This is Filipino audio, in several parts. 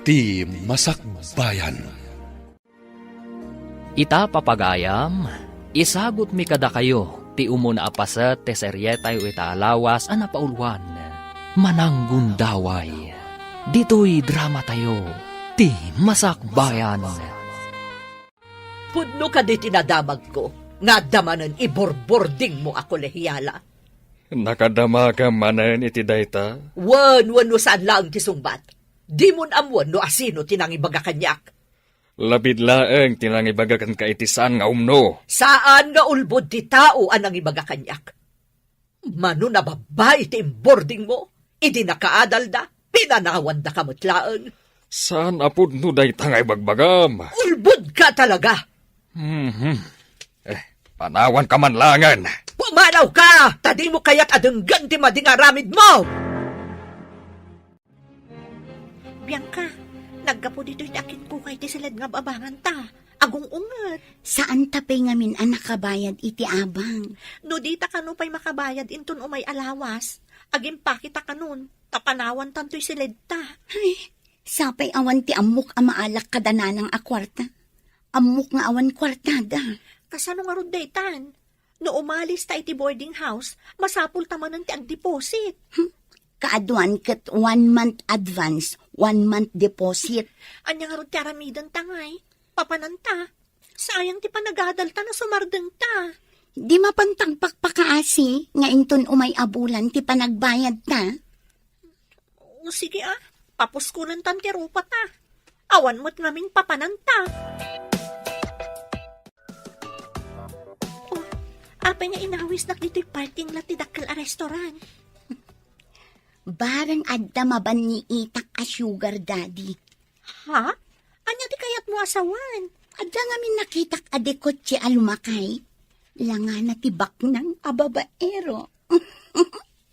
ti Masakbayan. Ita papagayam, isagot mi kada kayo, ti umuna apasat te seryetay o ita alawas ana paulwan, mananggundaway. Dito'y drama tayo, ti Masakbayan. Pudno ka di tinadamag ko, nga damanan iborbording mo ako lehiyala. Nakadama ka manan iti dayta? Wan no saan lang ti sungbat. Di mon amwan no asino tinangibaga kanyak. Labid laeng tinangibaga kan kaitisan nga umno. Saan nga ulbod ti tao anang ibaga kanyak? Mano na babay ti boarding mo? Idi nakaadal da, pinanawan da kamutlaan. Saan apod no dayta nga ibagbagam? Ulbod ka talaga! Panawan ka man langan. Pumanaw ka! Tadi mo kaya't adenggan ti mading aramid mo! Bianca, naggapo dito'y dakit ko kay ti salad nga babangan ta. Agong unget. Saan tapay ngamin ang nakabayad iti abang? No di ta kano pa'y makabayad inton umay alawas. Agim pa kita kanon. Tapanawan tanto'y silid ta. Ay, sapay awan ti amok ang maalak kadananang akwarta. Amok nga awan kwartada. Kasano nga rod daytan? No umalis ta iti boarding house, masapul tamanan ti ag-deposit. Kaaduan kat 1 month advance, 1 month deposit. Anya nga rod ti aramidan tangay. Papananta. Sayang ti panagadal ta na sumardeng ta. Di mapantang pakpakaasi, nga inton umay abulan ti panagbayad ta. O sige papuskunan tan ti rupa ta. Awan mo't ngamin papananta. Apay nga inawis na dito'y parking lot ti dakkel a restaurant. Barang adda maban ni itak a sugar daddy. Ha? Anya di kayat mo asawan? Adda ngamin nakitak adekot si alumakay. Langan na tibak ng ababaero.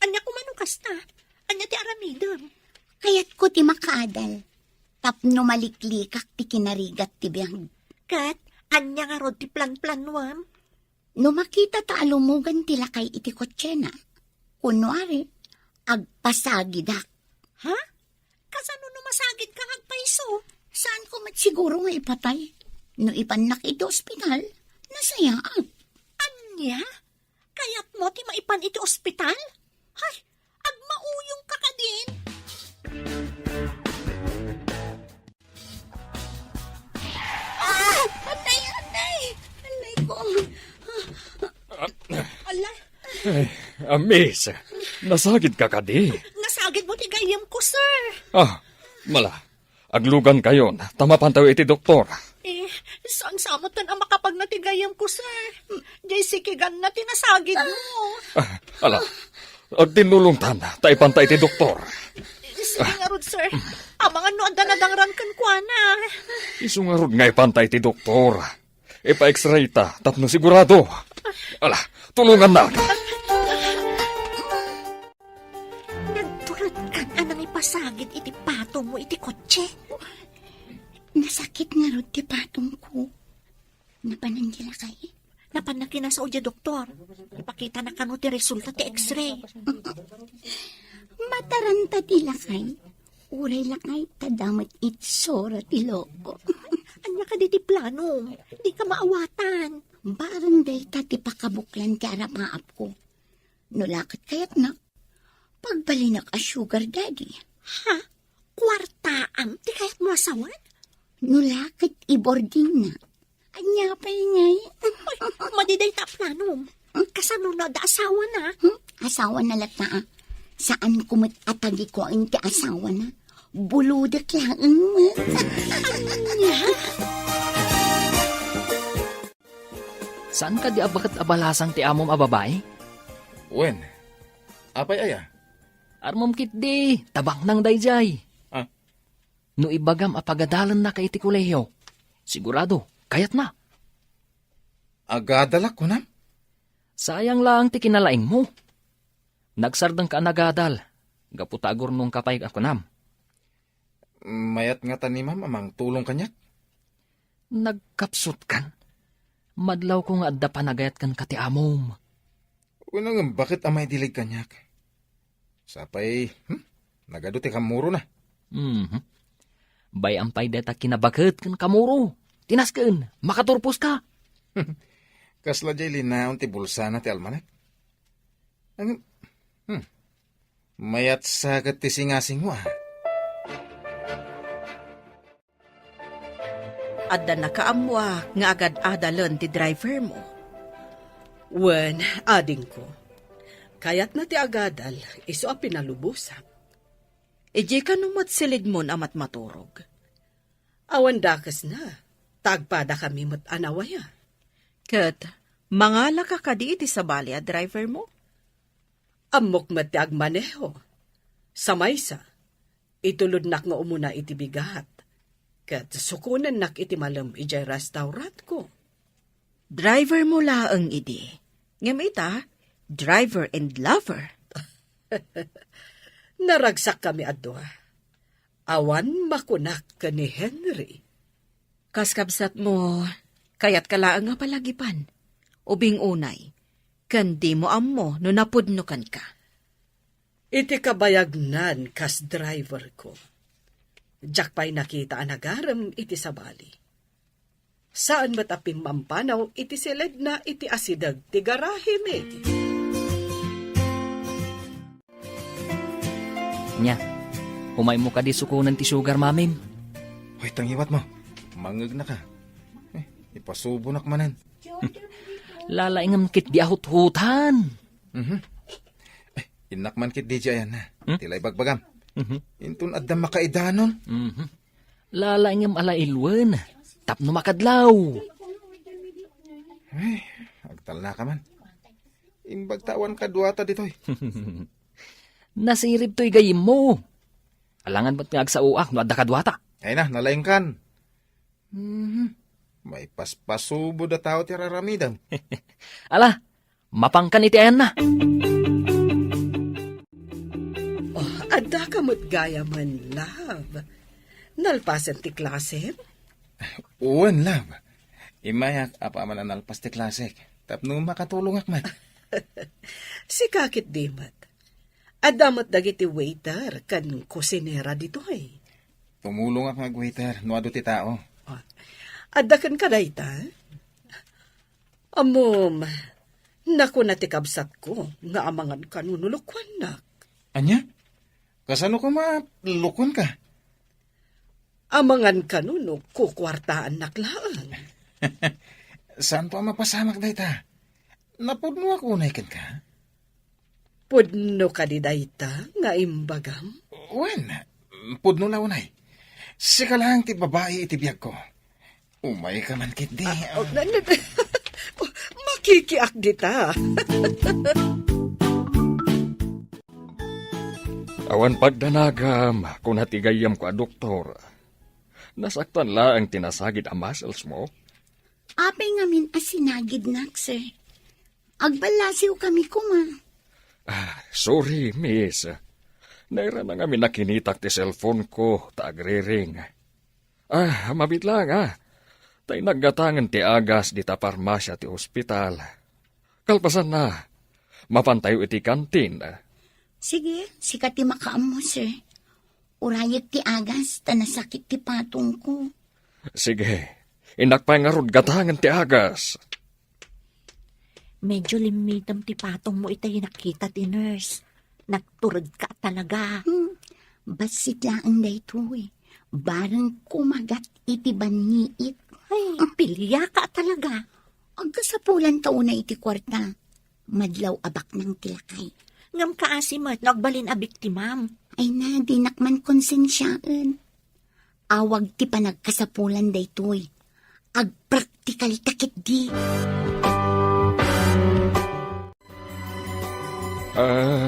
Anya kumanong kasta? Anya ti aramidon? Kayat ko ti makaadal. Tapno maliklikak ti kinarigat ti biyang. Kat, anya nga rod ti plan-planwam? No makita ta alumugan ti lakay iti kotsena. Kunwari, agpasagidak. Ha? Kasano no masagid kang agpaiso? Saan ko siguro nga ipatay? No ipanak iti ospital, nasayaan. Anya? Kayat mo ti maipan iti ospital? Hay, agmauyong ka ka din. Anay ko. Ala, Amis, nasagid ka kadi. nasagid mo ti gayam ko, sir. Mala. Aglugan kayon, tamapantaw iti doktor. Saan samot tan ang makapagnatigayam ko, sir? Jaysikigan na tinasagid mo. Ala, agtinulungtan, taipanta iti doktor. Sige nga rod, sir. Amangan no anda nadangran kan kwa na. Isungarod nga ipanta iti doktor. Ipa-x-ray ta, tapno sigurado. Ala, tulungan na. Nagturat kan anang ipasagid iti patong mo iti kotse. Nasakit nga rod ti patong ko. Napananggila kay. Napanaki na sa udya, doktor. Ipakita na kano ti resulta ti x-ray. Mataranta ti lakay. Uray lakay tadamot itsura ti loko. Anya ka di ti plano. Di ka maawatan. Baranday ta ti pakabuklan ti arapaap ko. Nulakat kayat na. Pagbalinak a sugar daddy. Ha? Kwartaam? Di kaya't mo asawan? Nulakat i-boarding na. Anya pa ingay. Madiday ta plano. Kasano na da asawa na? Asawa na lata. Saan kumot atagi ko ang ti asawa na? Buludak lang. Saan ka di abakat abalasang ti amom ababay? Wen, apay aya? Armom kit di, tabang nang dayjay. No ibagam apagadalan na kay ti kolehiyo. Sigurado, kayat na. Agadalak ko na? Sayang lang ti kinalaing mo. Nagsardang ka nagadal. Gaputagor nung kapay ako nam. Mayat nga tanimam amang tulong kanyak? Nagkapsut kan. Madlaw ko nga adda panagayat kan kati amom. Unang bakit amay dilig kanyak? Sapay, nagaduti kamuro na. Bayampay data kinabaket kan kamuro. Tinasken, makaturpos ka. Kasla jay linaon ti bulsa na ti almanak. Ang, mayat sagat ti singasing mo Adda nakaamwa nga agad adalon ti driver mo. Wen, ading ko. Kayat na ti agadal, iso a pinalubusan. Iji ka numat silid mon amat maturog. Awan dakas na, tagpada kami mat anawaya. Kat, mangala ka kadi iti sabali a driver mo? Amok mat ti agmaneho. Samaysa, itulod nak nga umuna iti bigat. Kat sukunan nak iti malam ijay restaurant ko. Driver mo laang idi. Ngamita, driver and lover. Naragsak kami adwa. Awan makunak ka ni Henry. Kaskabsat mo, kayat kalaang nga palagipan. Ubing unay, kandi mo ammo no napudnukan ka. Iti kabayagnan kas driver ko. Diyak pa'y nakita anagaram iti sabali. Saan matapim mampanaw iti silid na iti asidag ti garahe me. Nya, humay mo ka di sukunan ti sugar mamim. Hoy, tangiwat mo. Mangag na ka. Ipasubo nak manan. Lalaingam kit di ahut-hutan. Inak man kit DJ ayan na. Tilay bagbagam. Intun adda makaidanon. Lalaingam ala ilwen. Tapno makadlaw. Agtal na ka man. Imbag tawan ka duwata ditoy. Nasirib to'y gayim mo. Alangan ba't nga sa uak no adda kadwata. Ay na, nalaing kan. May paspasubo da tao ti raramidam. Ala, mapangkan iti ayan na. Adda kamot gaya man, love. Nalpasan ti klase? Uwan, love. Imayak apa man ang nalpas ti klasik. Tapno makatulong akman. Si kakit dimat. Adamot dagiti waiter kan kusinera dito eh. Tumulong ak waiter, nuado ti tao. Adda kan kadayta? Amom, naku na ti kabsat ko, nga amangan kanunulukwan nak. Anya? Kasano ko malukon ka? Amangan kanuno, kukwartaan naklaan. Saan pa mapasamak dayta? Napudno ako unaykan ka? Pudno ka di dayta, nga imbagam? Wen, pudno na unay. Sika lang ti babae iti biyag ko. Umay ka man kit di. Makikiak dita. Awan pagdanagam, kung hatigayam ko a doktor. Nasaktan la ang tinasagid a muscles mo. Apay ngamin asinagid nak, sir. Agbalasiw kami kuma. Sorry, miss. Naira na nga minakinitak ti cellphone ko, taagriring. Mabit lang, Tay naggatangan ti agas di ta parmasya ti ospital. Kalpasan na, mapantayo iti kantin. Sige, sikat ti makaam mo, sir. Urayat ti agas, tanasakit ti patong ko. Sige, inakpay nga rod gatangan ti agas. Medyo limitam ti patong mo itay nakita ti nurse. Nagturod ka talaga. Basit lang na ito eh. Barang kumagat iti baniit. Ay, pilya ka talaga. Agkasapulan taon na iti kwarta. Madlaw abak ng tilakay. Ngam kaasimat, nagbalin abik ti ma'am. Ay na, di nakman konsensyaan. Awag ti panagkasapulan da ito'y. Agpraktikal takit di.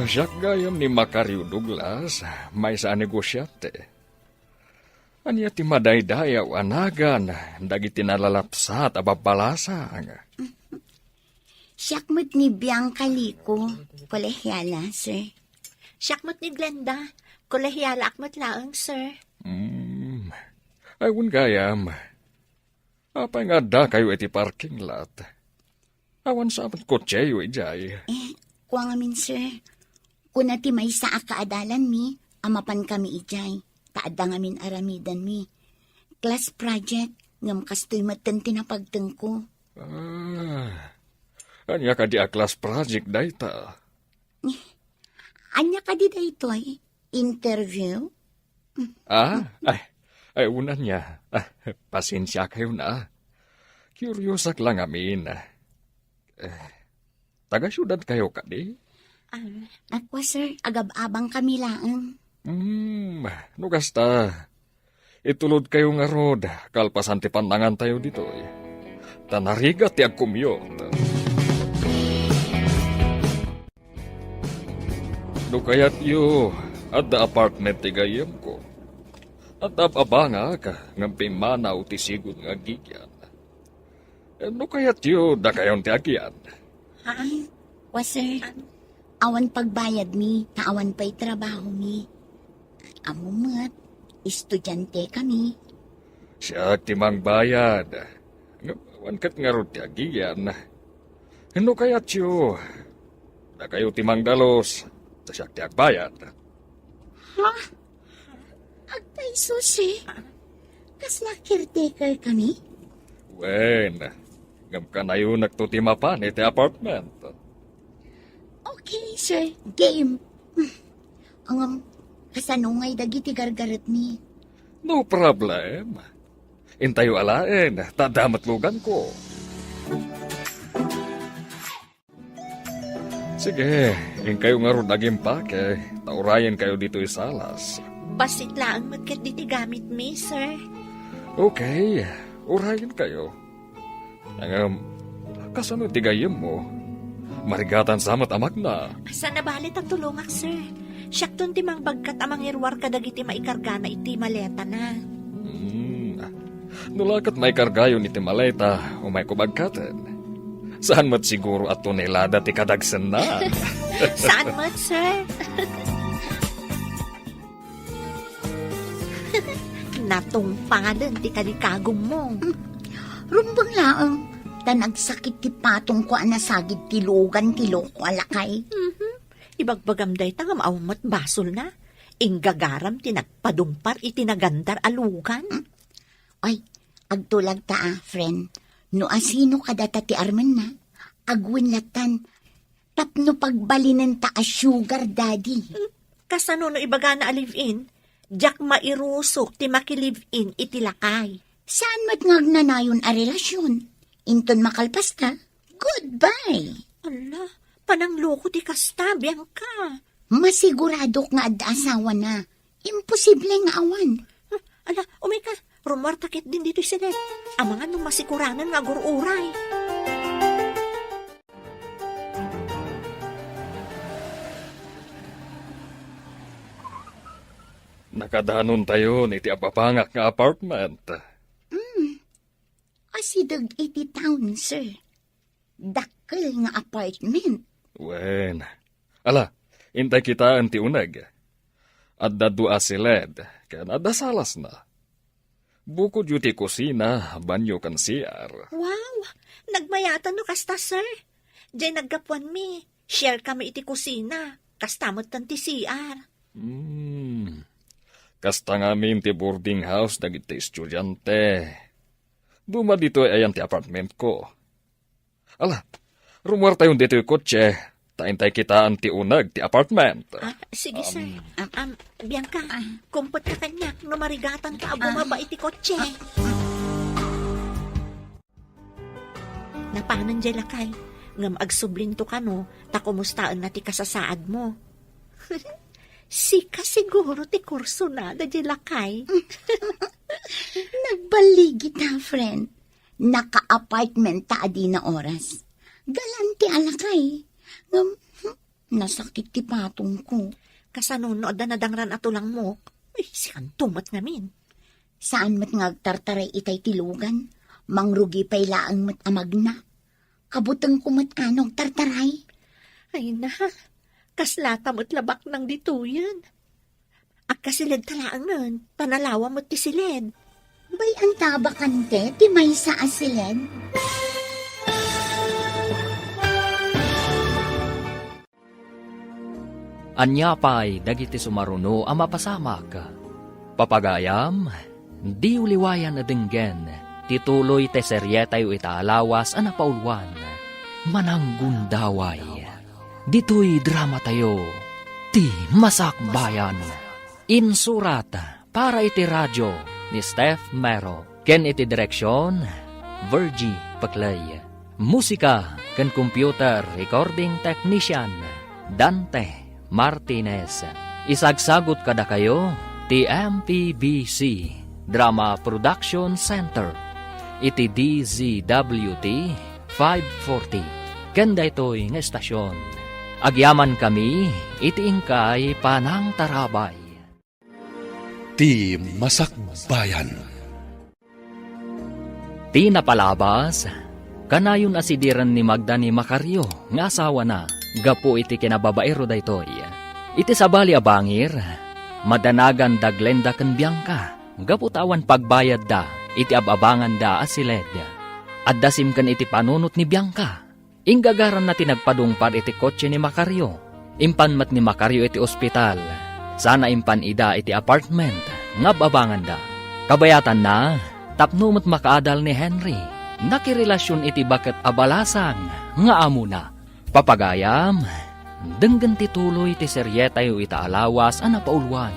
Siya gayam ni Macario Douglas, may sa negosyante. Anya ti madaydayaw anagan, dagiti nalalapsat ababalasang. Siyakmat ni Bianca Lico, kolehyala, sir. Siyakmat ni Glenda, kolehyala akmat laang, sir. Ayun gayam. Apay nga da kayo iti parking lot. Awan sa amat kotseyo ijay. Kuwa ngamin, sir. Kuna ti may sa akaadalan mi, amapan kami ijay. Taada ngamin aramidan mi. class project. Ngam kastoy matan tinapagteng ko. Anya ka di a class project dayta. Anya ka di daytoy? Interview? Ay, unan niya. Pasensya kayo na. Curiosak lang amin. Taga-syudad kayo ka di? Ako, sir, agab-abang kami lang. Nugas ta. Itulod kayo nga rod, kalpasan ti pandangan tayo dito. Tanarigat ti agkumyot. No kayat yu, at the apartment ti gayem ko. At abanga ka, ng pimanaw ti sigod nga gigyan. No kayat yu, da kayon ti agyan. Wa, sir, awan pagbayad mi, naawan pa'y trabaho mi. Amumat, estudyante kami. Siya timang bayad. Ngawan kat nga ro ti agyan. No kayat yu, da kayo timang dalos, ta siya ti agbayad. Agpay susi. Kas na caretaker kami? Wen, ngam ka na yun nagtutimapan iti apartment. Okay, sir. Game. Ang kasanungay dagiti gargaret mi. No problem. Intayo alaen, tadamat lugan ko. Sige, in kayo nga ron nagimpake, taurayan kayo dito isalas. Basit lang magkat diti gamit mi, sir. Okay, urayan kayo. Ang kasano tigayem mo? Marigatan samat amag na. Sana balit ang tulungak, sir. Siyak ton timang bagkat amang irwar kadagiti maikarga na iti maleta na. Nulakat may kargayon iti maleta o may kubagkatan. Saan mat siguro at tonelada ti kadagsan na? Saan mat, sir? Natungpalan ti kalikagom mo. Rumbang laang. Tanagsakit ti patong ko anasagid ti lugan ti loko alakay. Ibagbagam day tangam awamat basol na. Inggagaram ti nagpadumpar iti nagandar alugan. Ay, agtulag ta friend. No asino kadata ti arman na. Agwin latan. Tapno pagbalinan ta a sugar daddy. Kasano no ibaga na live-in? Diyak mairusok ti makilive-in iti lakay. Saan mat ngagnanayon a relasyon? Inton makalpas ka? Goodbye! Ala, panangloko ti kasta, Bianca. Masigurado nga ad asawa na. Imposible nga awan. Ala, ka. Rumor takit din dito sila. Ang mga nung masikuranan nga gururay. Nakadanon tayo ni ti apapangak nga apartment. Asidag iti town, sir. Dakkel nga apartment. Wen. Ala, intay kita ang ti unag. At dadua siled, kaya nadasalas na. Bukod yu ti kusina, banyo kan CR. Wow, nagmayatan no kasta, sir. Diyan naggapuan mi. Share kami iti kusina. Kastamot tan ti CR. Kasta ngamin ti boarding house dagiti estudyante. Duma dito ay ayan ti apartment ko. Ala, rumor tayo dito yung kotse. Taintay kita ang ti unag ti apartment. Sige, sir. Bianca, kumpot ka kanyak. Numarigatan ka, bumaba iti kotse. Napanan dyan lakay. Ngam agsublinto ka no, ta kumustaan na ti kasasaad mo. Sika siguro ti kurso na da dyan lakay. Nagbaligi ta, friend. Naka-apartment ta adi na oras. Galanti alakay. Nasakit ti patong ko. Kasanuno da nadangran ato lang mo. Ay, sikan tumat namin. Saan mat ngagtartaray itay tilugan? Mangrugi pay laang mat amag na. Kabutang kumat anong tartaray. Ay na, kaslata mo't labak ng dituyan. At kasilid talaangan, panalawa mo't tisilid. Bay ang tabakante, ti may sa asilid. Anya pa'y dagiti sumaruno ang mapasamak. Papagayam, di uliwayan adenggen, tituloy te seryetay o itaalawas ana paulwan, mananggundaway. Dito'y drama tayo, ti Masakbayan. Insurat para iti radyo ni Steph Mero, ken iti direksyon, Virgie Paclay. Musika ken computer recording technician, Dante Martinez. Isagsagot kada kayo, ti MPBC Drama Production Center, iti DZWT 540. Kenda ito'y nga estasyon. Agyaman kami, iti ingkay panang tarabay. Ti Masakbayan. Ti napalabas, kanayon asidiran ni Magda ni Macario, nga asawa na, gapo iti kinababaero daytoy. Iti sabali abangir, madanagan da Glenda ken Bianca, gapo tawan pagbayad da, iti ababangan da asiled. At dasim ken iti panunot ni Bianca, inggagaran na tinagpadungpar iti kotse ni Macario, impanmat ni Macario iti ospital, sana impan ida iti apartment, nga babangan da. Kabayatan na, tapnumot makaadal ni Henry, nakirelasyon iti baket abalasang, nga amo na. Papagayam, denggan tituloy ti seryetay o itaalawas ana paulwan,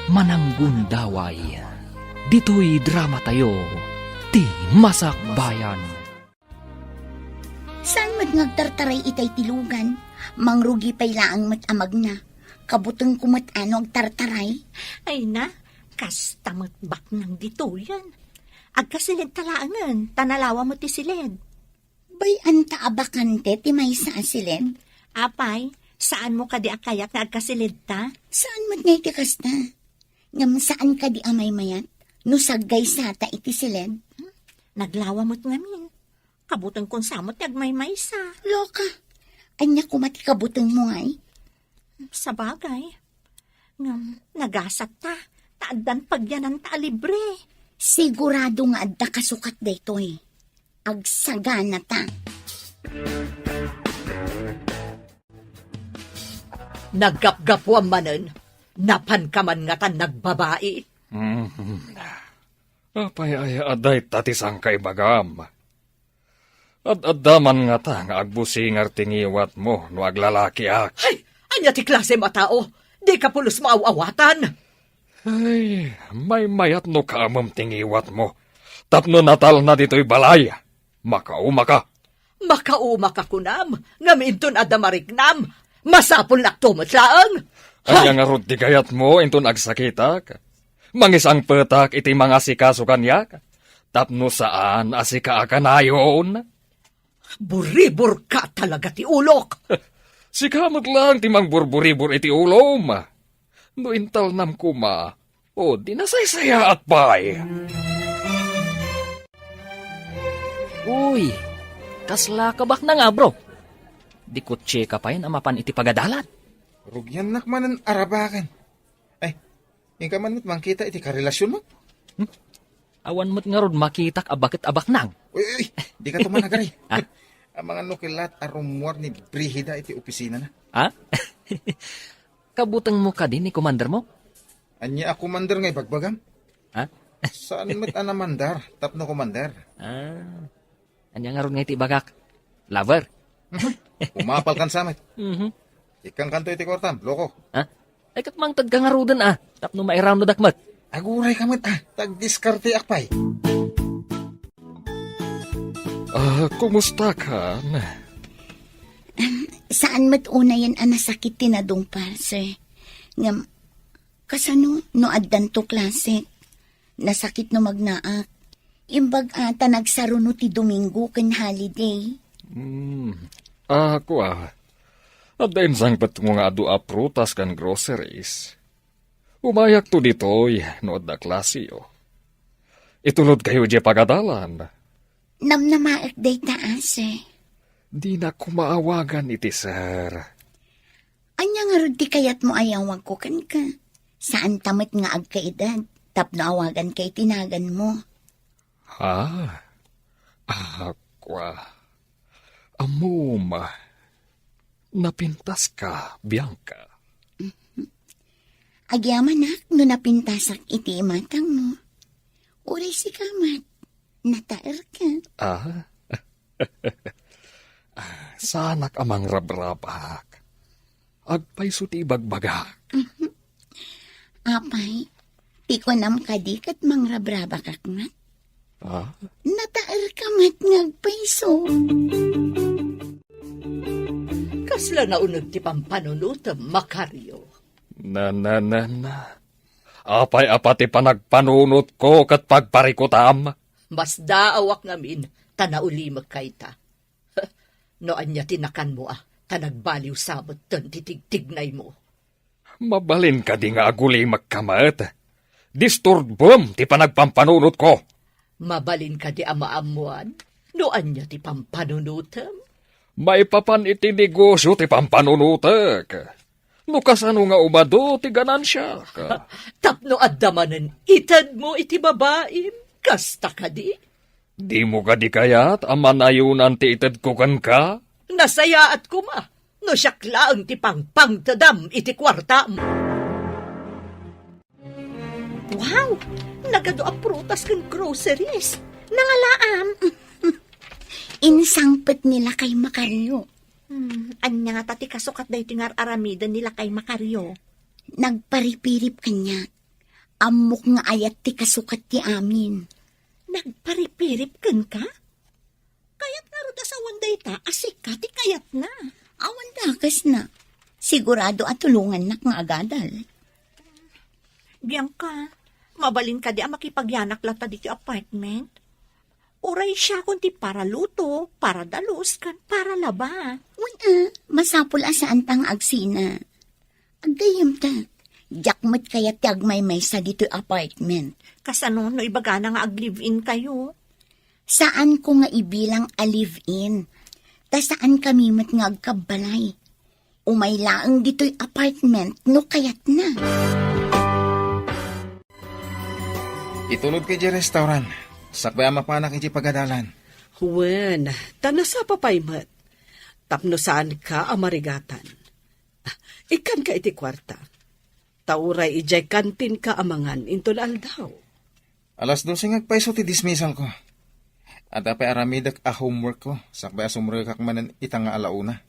mananggundaway. Dito'y drama tayo, ti Masakbayan. Saan ngagtartaray itay tilugan? Mangrugi pay laang amag na. Kabuteng kumat ano agtartaray? Ay na, kas tamatbak ng dituyan. Agkasilid talaangan, tanalawa mo ti silid. Bay anta abakante ti may sa asilid? Apay, saan mo ka di akayak na agkasilid ta? Saan mat ngay ti kasta? Ngam saan ka di amay mayat? No saggay sata iti silid? Naglawa mo't ngamin. Kabutang kung samot nagmay-may sa. Loka, anya kumati kabuteng mo ngay? Sa bagay. Ngam, nagasat ta. Taaddan pagyanan ta libre. Sigurado nga adda kasukat daytoy. Agsagana ta. Naggapgapuan manen, napan ka man nga tan nagbabae. Apay ay aday tatisang kay bagam. At adaman nga ta nga agbusingar tingiwat mo no aglalaki ak. Ay, anya ti klase matao, di ka pulos maawawatan. Ay, may mayat no kaamam tingiwat mo. Tapno natal na dito'y balay. Makauma ka. Makauma ka kunam, ngaminton adamariknam, masapul naktumot laang. Anya nga rod di gayat mo inton agsakitak. Mangisang petak iti mga sikaso kanyak. Tapno saan asika akanayon. Buribur ka talaga ti ulok. Sikamot lang timang burburibur iti ulom. No intal nam kuma, o di nasaysaya at bay. Uy, kasla ka bak na nga bro. Di kutse ka pa yun amapan iti pagadalan. Rugyan nakmanan arabakan. Ay, yung ka man mangkita iti karelasyon mo? Awan mo't nga rod makitak abakit abak nang. Uy, di ka tumanagari. Ha? Ang mga nukilat arumwar ni Brigida iti opisina na. Ha? Kabutang mo ka din ni commander mo? Anya ako mandar ngay bagbagam. Ha? Saan met anamandar? Tapno komandar. Anya nga ron nga iti bagak. Lover. Umapal kan samet. Mhm. Ikang kanto iti kortam, loko. Ha? Ay katmang nga rudan Tapno mairam no dakmat. Aguray kamet tagdiskarte akpay. Kumusta ka? Saan mat una yan anasakit tinadong sir? Ngam, kasano no addan to klase? Nasakit no magnaak. Imbag ata nagsaruno ti Domingo ken holiday. Ako At dahin sang pat mo nga adu prutas kan groceries. Umayak to ditoy, no da klasyo. Itulod kayo di pagadalan. Namnamaak day taas, sir. Di na kumaawagan iti sir. Anya nga rod ti kayat mo ayawag ko kan ka. Saan tamit nga agkaedad? Tapno awagan kay tinagan mo. Ha? Amuma. Napintas ka, Bianca. Agyaman no napintasak iti matang mo. Uray si kamat. Nataer ka. Ah? Sanak amang rabrabak. Agpay suti bagbagak. Apay, pikonam kadikat mangrabraba kakmat. Ah? Nataer ka mat ngagpaiso. Kasla na unag ti pampanunutam, Makaryo. Na. Apay apati panagpanunot ko kat pagparikutam. Mas daawak ngamin, tanauli magkaita. No anya tinakan mo tanagbaliw sabot ton titigtignay mo. Mabalin ka di nga aguli magkamat. Disturbom ti panagpampanunot ko. Mabalin ka di amaamuan, no anya ti pampanunutam. May papan iti negosyo ti pampanunutek. No kasano nga umado ti ganansya ka. Tapno addamanen itad mo iti babaim, kasta ka di. Di mo ka di kayat aman ayunan ti ited ko kan ka? Nasaya at kuma, no siyakla ang ti pangpangtadam iti kwarta mo. Wow! Nagado ang prutas kang groceries. Nangalaam. Insangpet nila kay Makaryo. Anya nga tati kasukat dahi tingar aramida nila kay Makaryo. Nagparipirip kanya. Amok nga ayat ti kasukat ti amin. Nagparipirip kan ka? Kayat nga ro sa wanday ta, asik ka ti kayat na. Awan dakas na. Sigurado at tulungan nak nga agadal. Bianca, mabalin ka di ang makipagyanak lata di ti apartment. Uray siya kung ti para luto, para dalos kan, para laba. Wala, masapul asaan tang agsina. Agayam ta. Jakmat kaya ti agmay-may sa dito apartment. Kasano no ibaga na nga ag-live-in kayo? Saan ko nga ibilang a live-in? Ta saan kami mat nga agkabalay? Umay laang dito'y apartment no kayat na. Itulod kay di restaurant. Sakbay ang mapanak iti pagadalan. Wen, tanasa papaymat. Tapno saan ka amarigatan. Ikan ka iti kwarta. Tauray ijay kantin ka amangan intol aldaw. Alas 12 ngagpaiso ti dismissal ko. At apay aramidak a homework ko. Sakbay asumrikak manan itang nga alauna.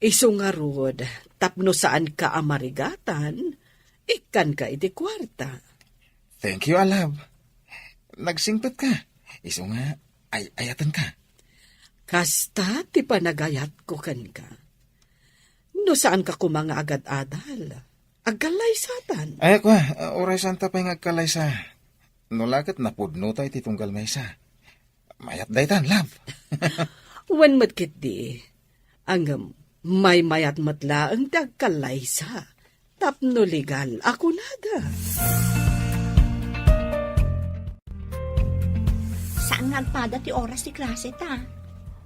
Iso nga rod, tapno saan ka amarigatan, ikan ka iti kwarta. Thank you, alab. Nagsingpet ka. Iso nga, ayatan ka. Kasta ti panagayat ko kan ka. No saan ka kumanga agad-adal? Agalay satan. Ay ko, oray santa pa yung agkalay sa. Nulakat na pudno tayo titunggal may isa. Mayat daytan, lab. Wan matkit di. Ang may mayat matla ang dagkalay sa. Tapno legal ako nada. Saan nagpada ti oras ti klase ta?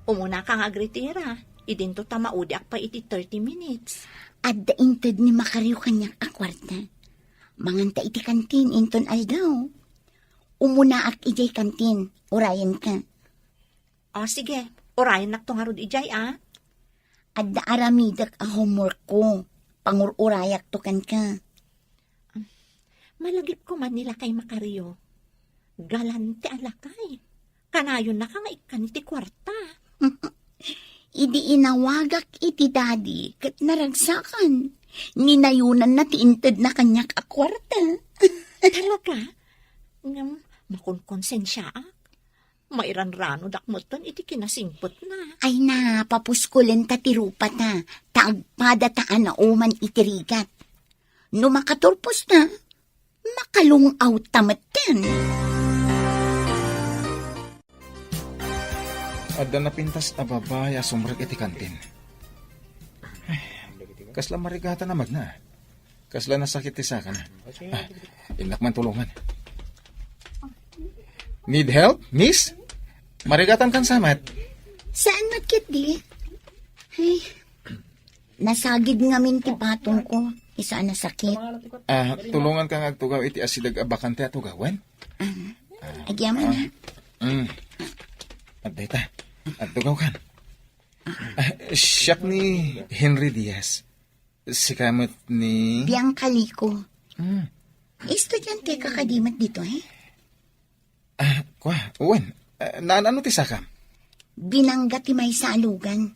Umuna kang agritira. Idinto ta maudi ak pa iti 30 minutes. At daintad ni Makaryo kanyak akwarta. Manganta iti kantin inton aldaw. Umuna ak ijay kantin. Urayan ka. O sige, orayan nak tungarod ijay At da aramidak a homework ko. Pangururayak to kan ka. Malagip ko man nila kay Makaryo. Galante alakay. Kanayon na ka nga ikan iti kwarta. Idi inawagak iti daddy kat naragsakan. Ninayunan na tiintad na kanyak akwarta. Talaga? Makunkonsensya ak. Mairan-rano dakmoton iti kinasingpot na. Ay na, papuskulen ta tirupat na. Taagpada taan na uman itirigat. No makaturpos na, makalungaw tamatan. At na napintas na babae asumrek iti kantin. Ay, kasla marigata na magna. Kasla nasakit isa ka na. Inakman tulungan. Need help, miss? Marigatan kan samat. Saan magkit di? Ay, nasagid ngamin ti patong ko. Isa na sakit. Tulungan kang agtugaw iti asidag abakante at tugawan. Agyaman na. At dayta, at tugaw kan. Siyak ni Henry Diaz. Si kamot ni... Biyang kaliko. Estudyante ka kadimat dito, eh? Kwa, uwan, naanano ti sakam? Binangga ti may salugan.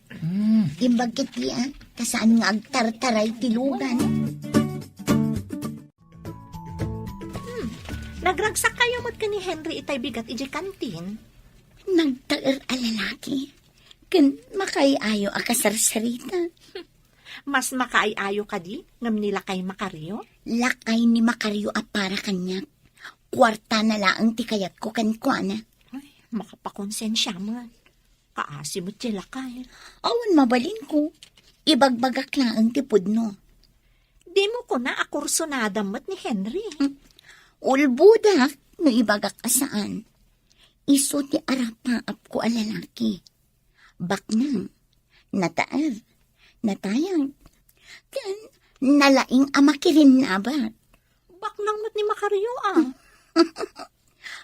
Imbag kiti kasaan nga agtartaray ti lugan. Nagragsak kayo mat ka ni Henry itay bigat iji kantin. Nagtaer a lalaki. Ken makaiayo a kasarsarita. Mas makaayayo ka di, ngam nila kay Makaryo. Lakay ni Makaryo a para kanyak. Kwarta na laang ti kayat ko kankwana. Ay, makapakonsensya man. Kaasi mo't sila kay. Awan mabalin ko. Ibagbagak laang ti pudno. Di mo ko na akursonada mo't ni Henry. Ulbudak no ibagak asaan. Iso ti arapaap ko a lalaki. Baknang, nataer, natayang, kan nalaing amakirin na ba? Baknang mo't ni Makaryo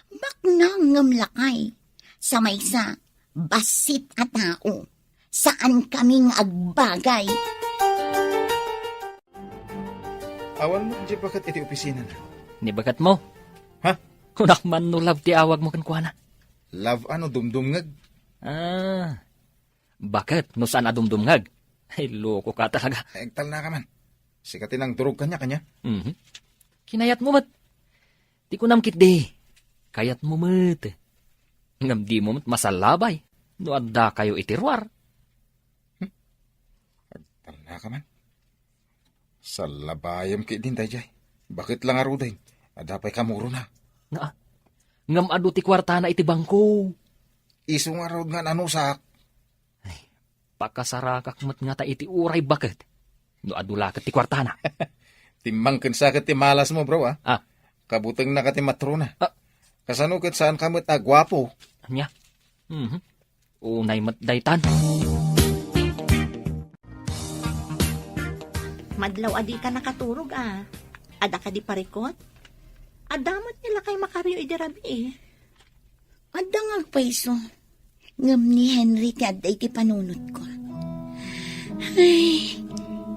Baknang ngamlakay, sa maysa, basit at tao, saan kaming agbagay? Awan mo, di bakat iti opisina na. Ni bagat mo. Ha? Kunak man no love ti awag mo kan kuana. Love ano, dumdumngag? Bakit? No saan adumdumngag? Ay, loko ka talaga. Egtal na ka man. Sikatin ang durog kanya. Mhm. Kinayat mo mat. Di ko namkit di. Kayat mo mat. Ngam di mo mat masalabay. No adda kayo itirwar. Egtal na ka man. Sa labayam ki din tayo. Bakit lang aruday? Adapay kamuro na. Nga. Ngam adu ti kwarta na iti bangko. Isong araw nga nanusak. Pakasarakak mat nga ta iti uray bakit. No adulakat ti kwarta na. Timbang sakit ti malas mo, bro, ah. Ah. Kabutang na ka ti matrona. Ah. Kasano kat saan ka mat agwapo? Anya. Mhm. Unay mat daytan. Madlaw adi ka nakaturog Ada ka di parikot? Adamot nila kay Makaryo idirabi Adda nga paiso, ngam ni Henry ti adday ti panunot ko. Ay,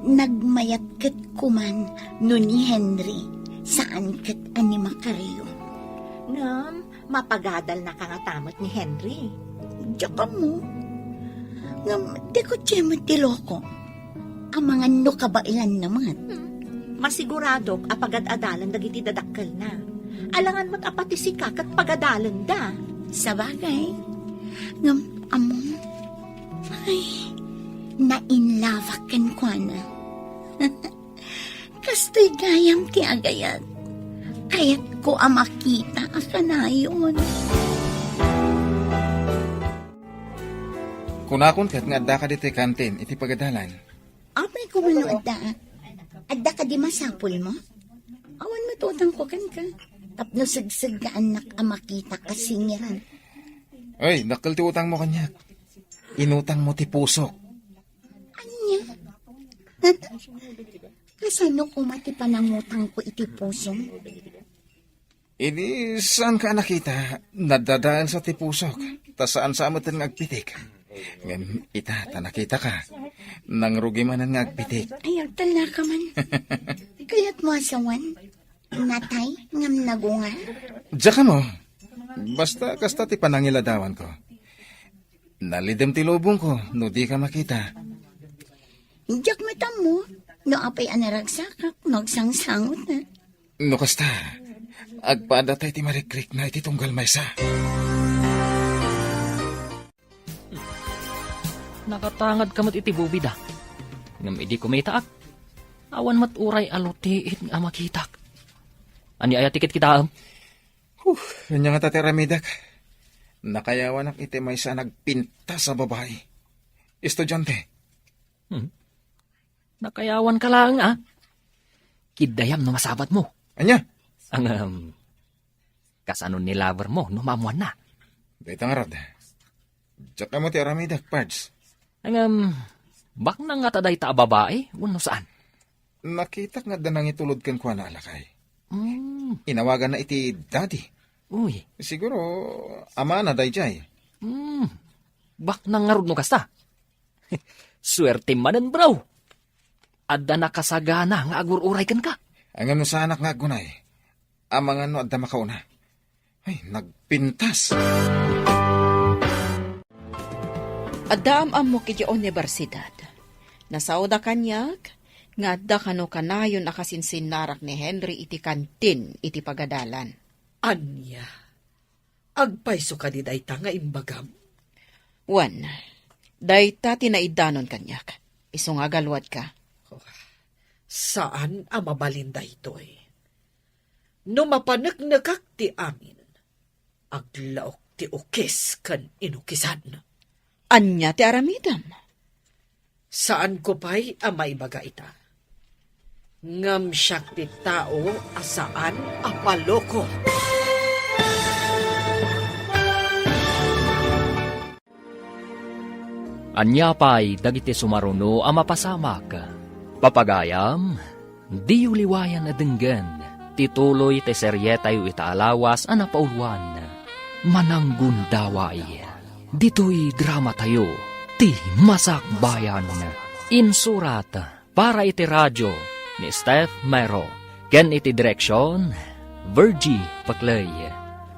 nagmayat ket kuman no ni Henry, saan ket ani Makaryo. Ngam, mapagadal na kangatamot ni Henry. Tsaka mo, ngam di ko tiyemot ti loko. Ang mga no kabailan naman. Masiguradok apagad-adalan dagiti dadakkel na. Alangan mo't apati si kakat pagadalan da. Sa bagay, ngam amon, ay, nainlavakan ko na. Kastoy gayam ti agayat, kayat ko makita akanayon. Kunakon kat nga adda ka di ti kantin, iti pagadalan. Apay ko wala adda ka di masapul mo? Awan matutang ko kan ka. Tapno sagsag ka anak makita kasingiran. Ay, nakal ti utang mo kanya. Inutang mo ti pusok. Anya? Kasano ko mati panangutang ko iti puso? Ini saan ka nakita? Nadadaan sa ti pusok. Ta saan sa amatan nga agpitik. Ngam ita, ta nakita ka. Nang rugi man nga agpitik. Ayaw tala ka man. Kayat mo asawan. Natay, ngam nagunga. Diyan ka mo. Basta kasta ti panangiladawan ko. Nalidem ti lubong ko, no di ka makita. Diyak mata mo. No apay anaragsakak, nagsangsangot na. No kasta, agpada tayo ti marikrik na iti tunggal maysa. Nakatangad ka mat iti bubida. Ngam idi kumitaak. Awan mat uray alutiit nga makitak. Ani aya tikit kita am? Kanya nga tatiramidak. Nakayawan ang iti maysa nagpinta sa babae. Estudyante. Nakayawan ka lang Kidayam no masabat mo. Anya? Ang kasano ni lover mo no mamuan na. Dito nga rad. Tsaka mo ti aramidak, Pards. Ang bak na nga taday ta babae, wano saan? Nakita nga danang itulod kan kwa na alakay. Inawagan na iti daddy. Uy. Siguro, ama na dayjay. Bak na nga rod no kasta. Swerte manan, bro. Adda nakasagana nga agururay kan ka. Ang ano sa anak nga gunay. Amang ano adda makauna. Ay, nagpintas. Addaam mo kiti universidad. Nasauda kanyak, nga adda kano kanayon akasinsin ni Henry iti kantin iti pagadalan. Anya, agpayso ka di dayta nga imbagam. Wan, dayta tinaidanon kanyak. Isong agalwad ka. Saan ang mabalinda ito'y? No mapanagnagak ti amin, aglaok ti ukis kan inukisan. Anya ti aramidam. Saan ko pa'y ang maibaga ita? Ngam siyak ti tao asaan apaloko. Anya pa'y dagiti sumaruno a mapasamak. Papagayam, di uliwayan na denggan, tituloy te seryetay itaalawas a napaulwan. Mananggundaway, dito'y drama tayo, ti masakbayan. Insurat, para iti radyo, ni Steph Mero. Ken iti direksyon, Virgie Paclay.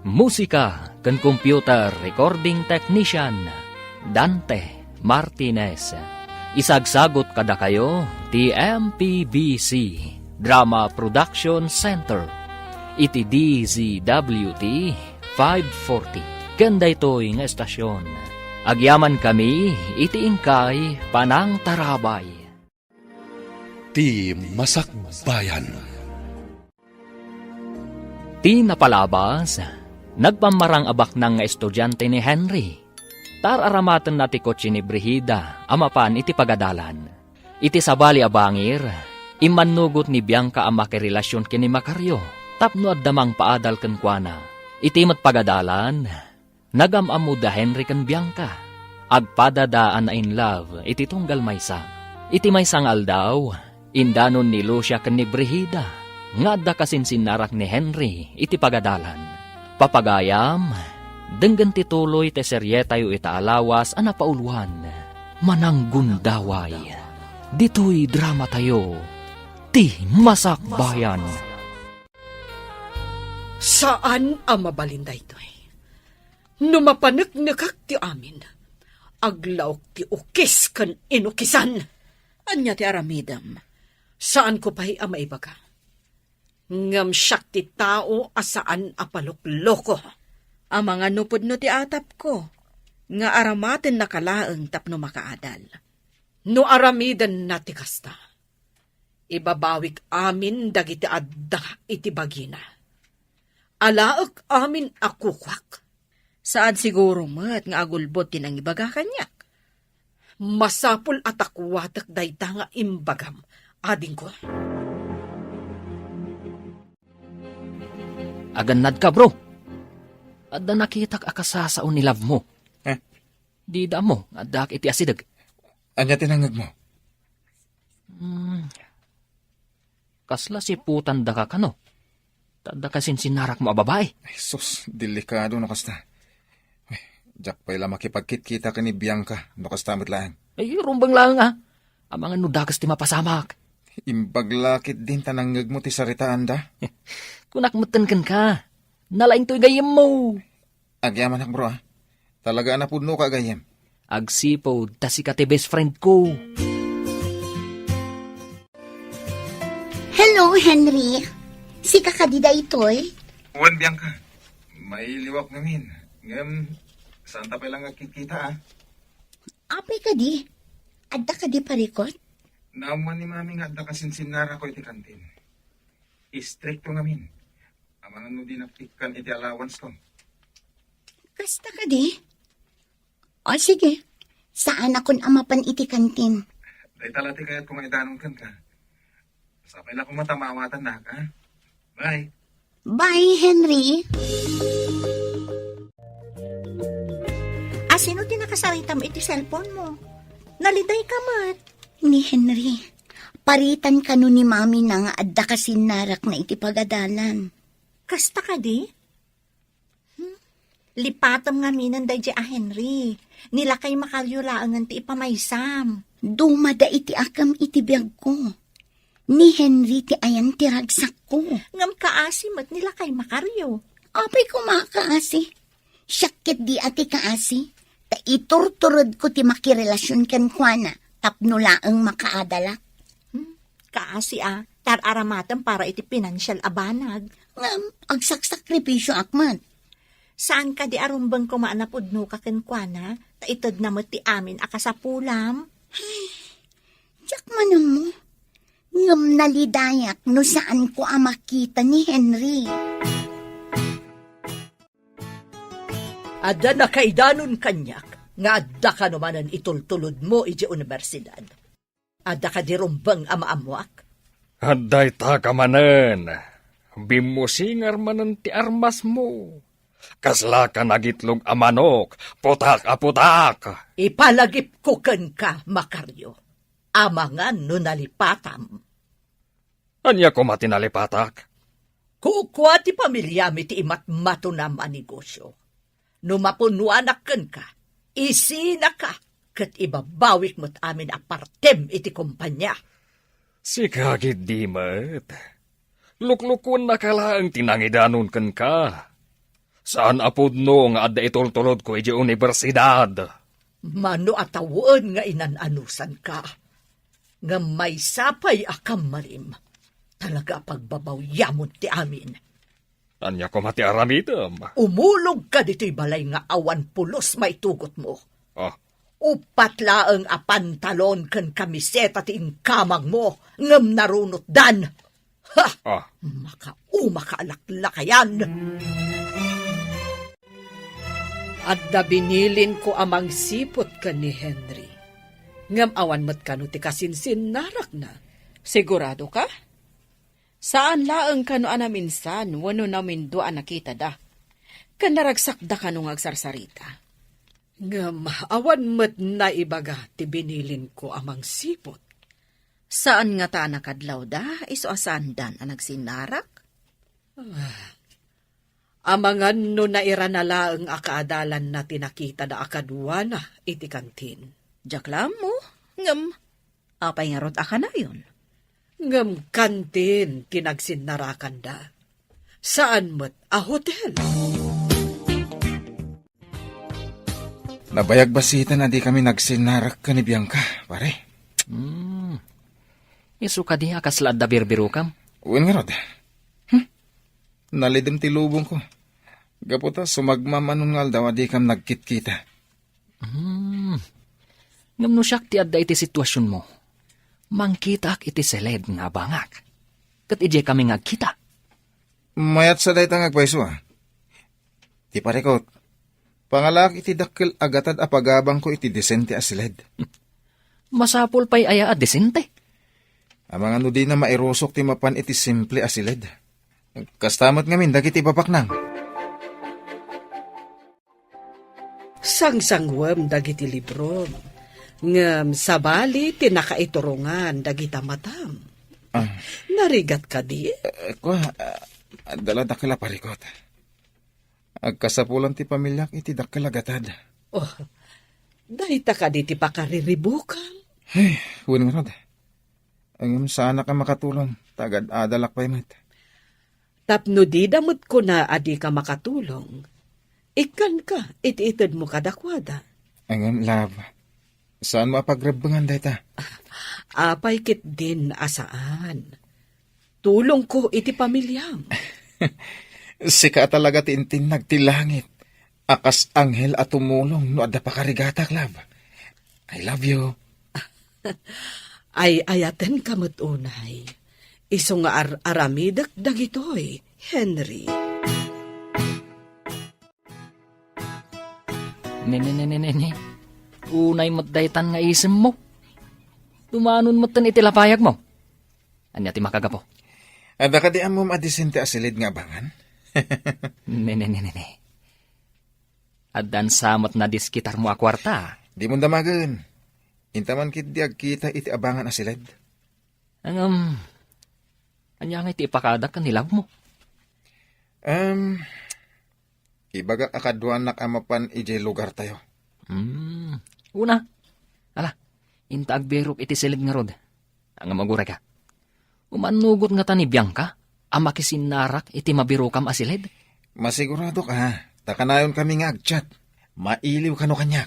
Musika, ken computer recording technician, Dante Martinez. Isagsagot kada kayo ti MPBC Drama Production Center iti DZWT 540 kanda ito'y nga estasyon. Agyaman kami iti ingkay Panang Tarabay. Ti Masakbayan. Ti napalabas, nagpamarang abak ng estudyante ni Henry. Tararamatan na ti kotse ni Brigida, amapan iti pagadalan. Iti sabali abangir, imanugot ni Bianca ang makirelasyon kini Macario, tapno at damang paadal ken kuana. Iti mat pagadalan, nagamamuda Henry ken Bianca, agpadadaan na in love, iti tunggal maysa. Iti maysang aldaw, indanon ni Lucia ken ni Brigida, nga adda kasinsinnarak ni Henry, iti pagadalan. Papagayam, denggan tituloy te seryetayo itaalawas a napaulwan. Mananggundaway, dito'y drama tayo, ti masakbayan. Saan ang mabalinda ito'y? No mapanagnagak ti amin, aglaok ti ukis kan inukisan. Anya ti aramidam. Saan ko pa'y ang maibaga? Ngam siyak ti tao asaan apalokloko. Ang mga nupod no ti atap ko, nga aramaten na kalaeng tapno makaadal. No aramidan na ti kasta, ibabawik amin dagiti adda iti bagina. Alaak amin akukwak. Saad siguro mat nga agulbot tinang ibaga kanyak. Masapul at akwatak dayta nga imbagam, ading ko. Aganad ka bro, adda nakitak akasasaon ni love mo. Di da mo, adda iti asidag. Anya tinangag mo? Kasla si putan da ka kano. Tadda kasin sinarak mo a babae. Ay, sus, delikado no kasta. Ay, jak pa'y la makipagkit-kita ka ni Bianca, no kasta lang. Ay, rumbang lang ah. Ang mga nudagas ti mapasamak. Imbaglakit din tanangag mo ti saritaan da. Kunakmutan kan ka. Nalaing to'y gayem mo. Agyaman ak bro ah. Talaga na pudno ka gayem. Agsipo, tasi ka ti best friend ko. Hello, Henry. Si kakadida ito'y? Juan Bianca, may liwak namin. Ngam, saan tapay lang agkikita ah? Apay ka di? Adda ka di parikot? Naamuan ni mami nga da kasinsinara ko iti kantin. Istrikto ngamin. Amangan mo din napikan iti allowance ko. Kasta ka di? O sige, saan akong amapan iti kantin? Day talati kaya't kung idanong kan ka. Sapay lang kung matamawatan na ka. Bye. Bye, Henry. Sino din nakasarita mo iti cellphone mo? Naliday ka mat. Ni Henry, paritan ka no ni mami na nga adda kasinarak na iti pagadalan. Kasta ka di? Lipatam nga minan day a Henry. Nila kay makalyulaangan ti ipamaysam. Dumada iti akam iti biyag ko. Ni Henry ti ayan ti ragsak ko. Ngam kaasim at nila kay makaryo. Apay ko makaasi. Syakit di ati kaasi. Ta iturturod ko ti makirelasyon kan kuana. Tapno laang makaadalak. Kaasi tararamatan para iti pinansyal abanag. Ngam, agsaksakripisyo akmat. Saan ka di arumbang kumaanapudno ka kenkwana, ta itod na mo ti amin akasapulam? Diyak manang mo. Ngam nalidayak no saan ko makita ni Henry. Ada na kaidanon kanyak, nga adda ka naman itultulod mo iti universidad. Ada ka di rumbang amaamuak. Aday ta ka manen. Bimusingar manen ti armas mo. Kasla ka nagitlog a manok, putak a putak. Ipalagip ko ken ka, Makaryo. Amangan no nalipatam. Anya ko matinalipatak? Kukwa ti pamilya mi ti imat-mato na manegosyo. No mapunuanak ken ka, isina ka, ket ibabawik mo't amin apartem iti kumpanya. Si kagid di mat. Luklukon na kalaang tinangidanon ken ka. Saan apod no nga adda itultulod ko iti universidad? Mano atawon nga inananusan ka. Nga may sapay akam marim. Talaga pagbabawyamon ti amin. Anya ko mati aramidam. Umulog ka dito'y balay nga awan pulos maitugot mo. Ah, Upat laang apantalon ken kamiseta ti inkamang mo ngem narunot dan. Ha! ah. Makaalak-lakayan. At da binilin ko amang sipot ka ni Henry. Ngam awan mo't kano ti kasinsin narak na. Sigurado ka? Saan laang kano anaminsan wano namin doa nakita da? Kanaragsak da kano ngagsarsarita. Ngam awan mo't naibaga ti binilin ko amang sipot. Saan nga ta nakadlaw da? Iso asandan ang nagsinarak? Amangan no nairanala ang akaadalan na tinakita da akadwana iti kantin. Jaklam mo? Ngam, apay nga rot aka na yun. Ngam kantin kinagsinarakan da. Saan mo't a hotel? Nabayag basita na di kami nagsinarak ka ni Bianca, pare. Isu ka di akaslad da birbiro kam. Uwin nga rod. Nalidim ti lubong ko. Gaputa sumagmamanungal daw di kam nagkitkita. Ngam no siyak ti adda iti sitwasyon mo. Mangkita ak iti seled nga bangak. Kat ije kami ngagkita. Mayat sa dayta ngagpaiso Ti parekot. Pangalak iti dakkel agatad apagabang ko iti desente asiled. Masapol pa'y aya at desente. Amang ano di na mairosok ti mapan iti simple asiled. Kastamat ngamin dagiti papaknang. Sangsangwam dagiti libro. Ngam sabali tinakaiturungan dagita matam. Narigat ka di? Dala dakila parikot. Agkasapulan ti pamilyak iti dakila gatad. Oh, dahita ka di ti pakariribukan. Hey, huwin nga rod. Ang sana ka makatulong. Tagad adalak pa'y mat. Tapno di damot ko na adi ka makatulong. Ikan ka, iti-itid mo kadakwada. Ang love. Saan mo apagrebangan dayta? Apay kit din asaan. Tulong ko iti pamilyam. Sika talaga ti intinag ti langit. Akas anghel at tumulong no adda pa karigatak, love. I love you. Ay ayaten kamot unay. Iso nga aramidak dagitoy, Henry. Nene. Unay mo't daytan nga isim mo. Tumanon mo't tan itilapayag mo. Anya ti makagapo. Ada ka di amom adisente asilid nga abangan? Nene. Adan samot na diskitar mo a kwarta. Di mo damagan. Intaman kit di agkita iti abangan asilid. Anya nga iti ipakadak ka nilaw mo. Ibaga akadwanak amapan ije lugar tayo. Una. Ala, inta agberok iti silid nga rod. Ang magura ka. Umanugot nga ta ni Bianca, ama kisinarak iti mabirokam asilid. Masigurado ka ha. Takanayon kami nga agchat. Mailiw ka no kanya.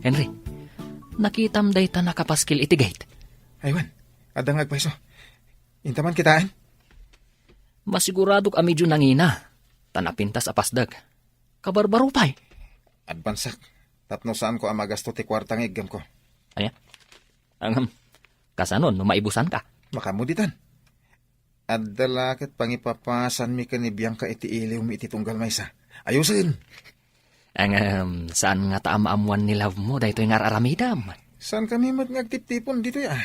Henry, nakitam day ta nakapaskil iti gate. Aywan, adang agpaiso. Intaman kitaan. Masigurado kami dyan nangina. Tanapintas apasdag. Kabarbaro pa'y. Adbansak. Tapno saan ko ang magasto ti kwartang igam ko. Aya. Ang kasanon, no maibusan ka. Makamuditan. Adalakit pangipapasan mi kanibiyang ka iti iliw mi iti tunggal maysa. Ayusin. Ang saan nga taam-amuan ni love mo dahito yung araramidam. Saan kami ngagtip-tipon dito ya?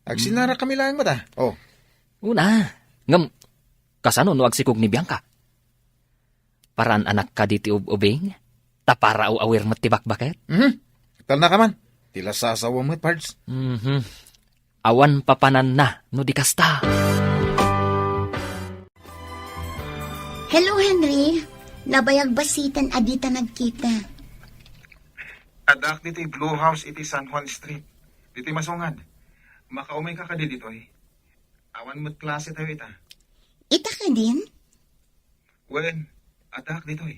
Agsinara kami lang ba ta? Oh, Una, ngam, kasanon no agsikog ni Bianca. Paran anak ka diti ubing, tapara o awir mo tibak-baket. tal na ka man. Tila sasawa mo, pards. Awan papanan na, no di kasta. Hello, Henry. Nabayag basitan adita nagkita. Adak dito Blue House iti San Juan Street. Dito masungad. Makaumay ka dito eh. Awan mo't klase tayo ita. Ita ka din? Wen, adak dito eh.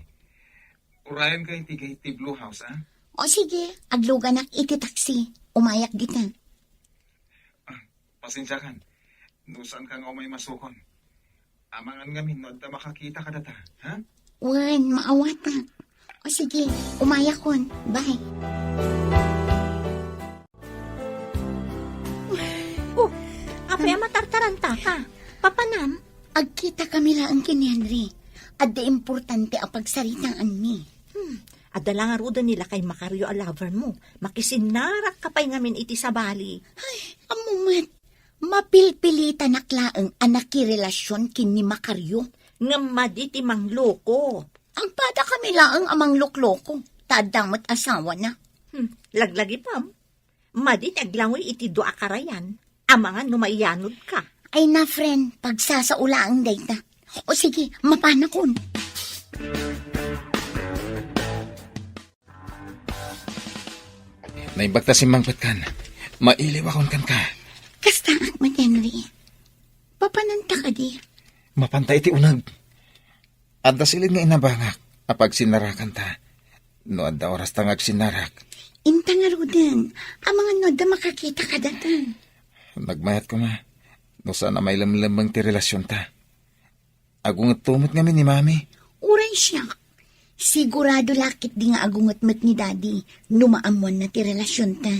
Urayan ka iti Blue House, ah? O sige, agluganak iti taksi. Umayak dita. Pasensya kan. Nusan ka nga umay masukon. Amangan ngamin, no da makakita ka data, ha? Wan, maawata. O sige, umayak kon. Bye. Oh, apay matartaranta ka. Papanam? Agkita kami lang kin Henry. Adda importante ang pagsaritaan mi. Adala nga ruda nila kay Macario a lover mo. Makisinarak ka pa'y ngamin iti sa bali. Amumat, mapilpilita naklaang anak relasyon kin ni Macario. Nga maditi mang loko. Ang pada kami lang amang lokloko. Tadamot asawa na. Laglagi pam. Madin aglangoy iti doa karayan. Amangan numaiyanod ka. Ay na friend, pagsasaula ang data. O sige, mapanakon. Naibagta si Mang Petkan. Mailiw akon kan ka. Kasta akmat Henry. Papananta ka di. Mapantay ti unag. Adda silid nga inabangak. Apag sinarakan ta. No adda oras tangag sinarak. Inta nga ruden. Ang mga noda makakita ka datan. Nagmayat ko ma. No sana may lamlamang ti relasyon ta. Agungat tumot nga ni mami. Uray siya. Sigurado lakit di nga agungat mat ni daddy. Numaamuan na ti relasyon ta.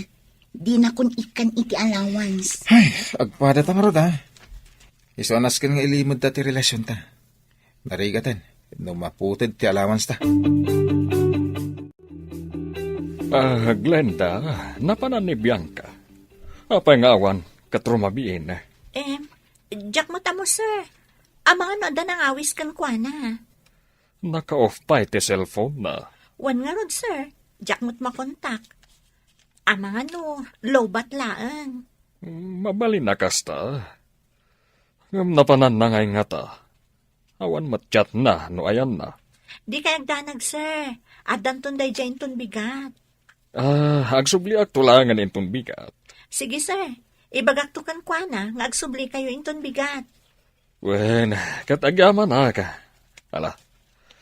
Di na kun ikan iti allowance. Ay, agpada ta marod ha. Isonas kan nga ilimod ta ti relasyon ta. Narigatan. No maputid ti allowance ta. Glenda, napanan ni Bianca. Apay nga awan, katrumabiin. Jack mo tamo, sir. Ang mga noda nang awis kan kwa na. Naka-off pa iti cellphone na. Wan nga rod, sir. Jack mo't makontak. Ang mga lobat laan. Mabalin na kasta. Napanan na ngay nga ta. Awan matchat na, no ayan na. Di kayag danag, sir. At danton day dyan ton bigat. Agsubli ak tulangan inton bigat. Sige, sir. Ibagaktukan kwa na, nga agsubli kayo inton bigat. Wen, katagyaman na ka. Ala,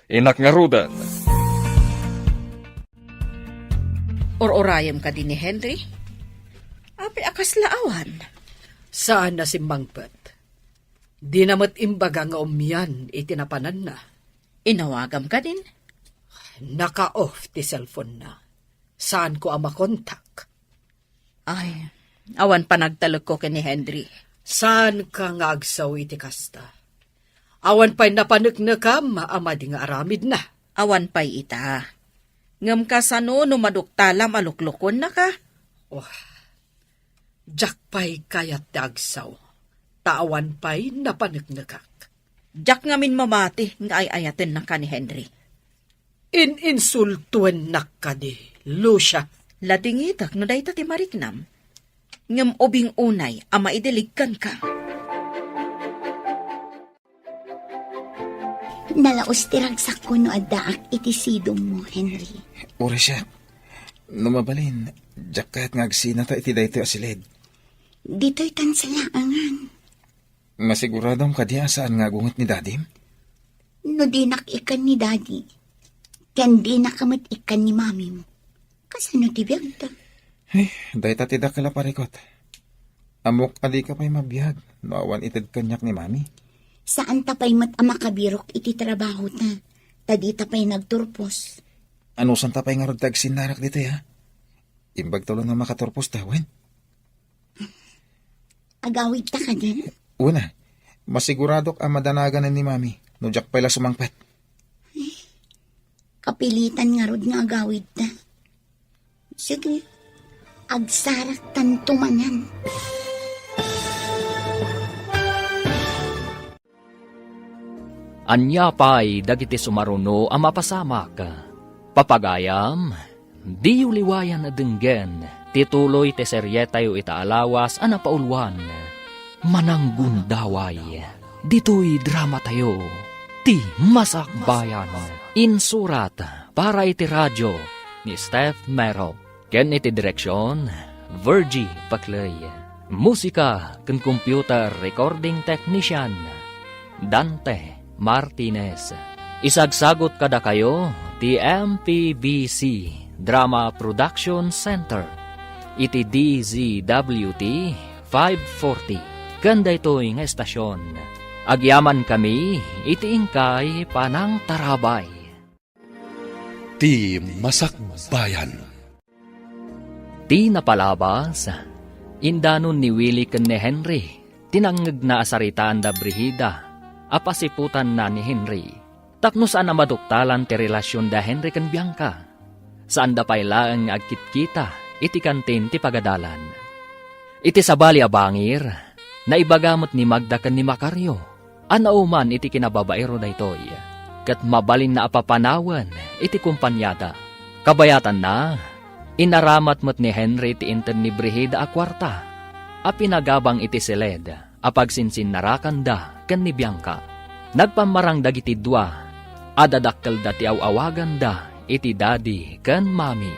inak nga rudan. Or-orayam ka din ni Henry? Api akas laawan. Saan na si Mangpet? Di namat imbaga nga umyan itinapanan na. Inawagam ka din? Naka-off ti cellphone na. Saan ko ang makontak? Ay, awan pa nagtalog ko ni Henry. Saan ka nga agsaw iti kasta? Awan pa'y napanagnagam, maamadi nga aramid na. Awan pa'y ita. Ngam ka sa no maduktalam aluklukon na ka. Jack pa'y kayat ti agsaw. Taawan pa'y napanagnagak. Jack ngamin mamati nga ay ayatin na ka ni Henry. Ininsultuen na ka di, Lucia. Ladingitak no day ti mariknam. Ngam obing unay, ama idiligkan ka. Nalaos tiragsak ko no addaak iti sidong mo, Henry. Ura siya. Numabalin. Jack kahit nga agsinata iti dayto asilid. Dito'y tansalaangan. Masiguradong kadiya saan nga gungot ni Dadim? No dinak ikan ni Daddy. Ken di nakamat ikan ni Mami mo. Kasano ti biyag ta? Ay, dahi tatida kala parikot. Amok adi ka pa'y mabiyag. Maawan itid kanyak ni Mami. Saan tapay mat ama kabirok iti trabaho ta? Tadi tapay nagturpos. Ano san tapay nga rod sinarak dito ya? Imbag tulong nga makaturpos tawin. Agawid ta ka din? Una, masiguradok ang madanagan ni Mami. No jak pala sumangpet. Kapilitan nga rod nga agawid ta. Sige, agsarak tanto manan. Anya pa'y dagiti sumaruno ang mapasamak. Papagayam, di uliwayan na denggen, tituloy te seryetayo itaalawas ang napaulwan. Mananggundaway, dito'y drama tayo, ti Masakbayan. Insurat para iti radyo ni Steph Mero. Ken iti direksyon, Virgie Paclay. Musika ken computer recording technician, Dante Martinez. Isagsagot kada kayo ti MPBC Drama Production Center. Iti DZWT 540. Kanda ito'y nga estasyon. Agyaman kami iti ingkay panang tarabay. Ti Masakbayan. Ti napalabas, indanon ni Willie ken ni Henry, tinangag na asaritaan da Brigida, apasiputan na ni Henry. Tapno saan na maduktalan ti relasyon da Henry ken Bianca. Saan da pailaang agkitkita, iti kantin ti pagadalan. Iti sabali a bangir, naibagamot ni Magda ken ni Macario, anauman iti kinababaero daytoy. Kat mabalin na apapanawan, iti kumpanyada. Kabayatan na, inaramat mo't ni Henry ti inten ni Brigida a kwarta, a pinagabang iti siled, apagsinsinarakan da ken ni Bianca. Nagpamarang dagiti dua, adadakkel da ti awawagan da iti daddy ken mami.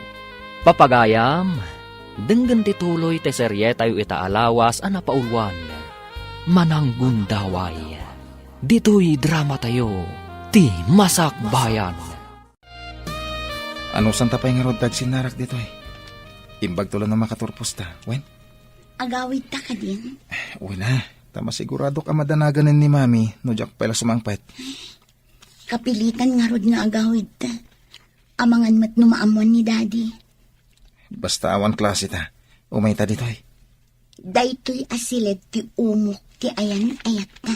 Papagayam, denggen ti tuloy ti seryetayo itaalawas a napaulwan. Mananggundaway, dito'y drama tayo, ti Masakbayan. Ano san tapay nga rod sinarak dito eh? Imbag tulong na makaturpos ta, wen? Agawid ta ka din? Uy na, tama sigurado ka madanaganan ni Mami no jak pala sumangpet. Kapilitan nga rod nga agawid ta. Amangan mat numaamon ni Daddy. Basta awan klase ta, umay ta dito eh. Daytoy asilid ti umok ti ayan ayat ta.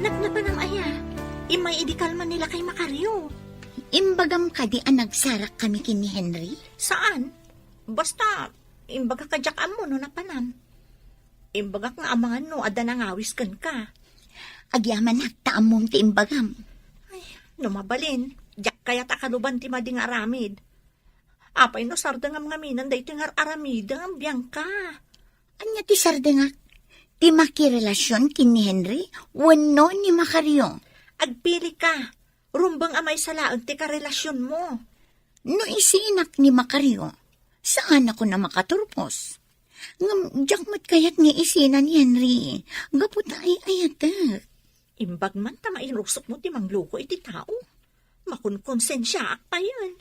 Nagnapanang aya, imay idikalman nila kay Macario. Imbagam ka di ang nagsarak kami kini Henry? Saan? Basta, imbaga ka jak mo no napanan. Imbaga nga amangan no, ada nangawis kan ka. Agyaman nagtaamom ti imbagam. Numabalin, jak kaya takaluban ti mading aramid. Apay no sardangam ngaminan da ito nga aramidang Bianca. Anya ti sardengak? Ti makirelasyon kini Henry? Wano ni Macario? Agpili ka, rumbang amay salaan ti karelasyon mo. No isinak ni Macario, saan ako na makaturpos? Ngam, jakmat kayat ni isina ni Henry. Gaputa ay ayatak. Imbag man tama inusok mo ti mangluko iti tao. Makunkonsensya pa yan.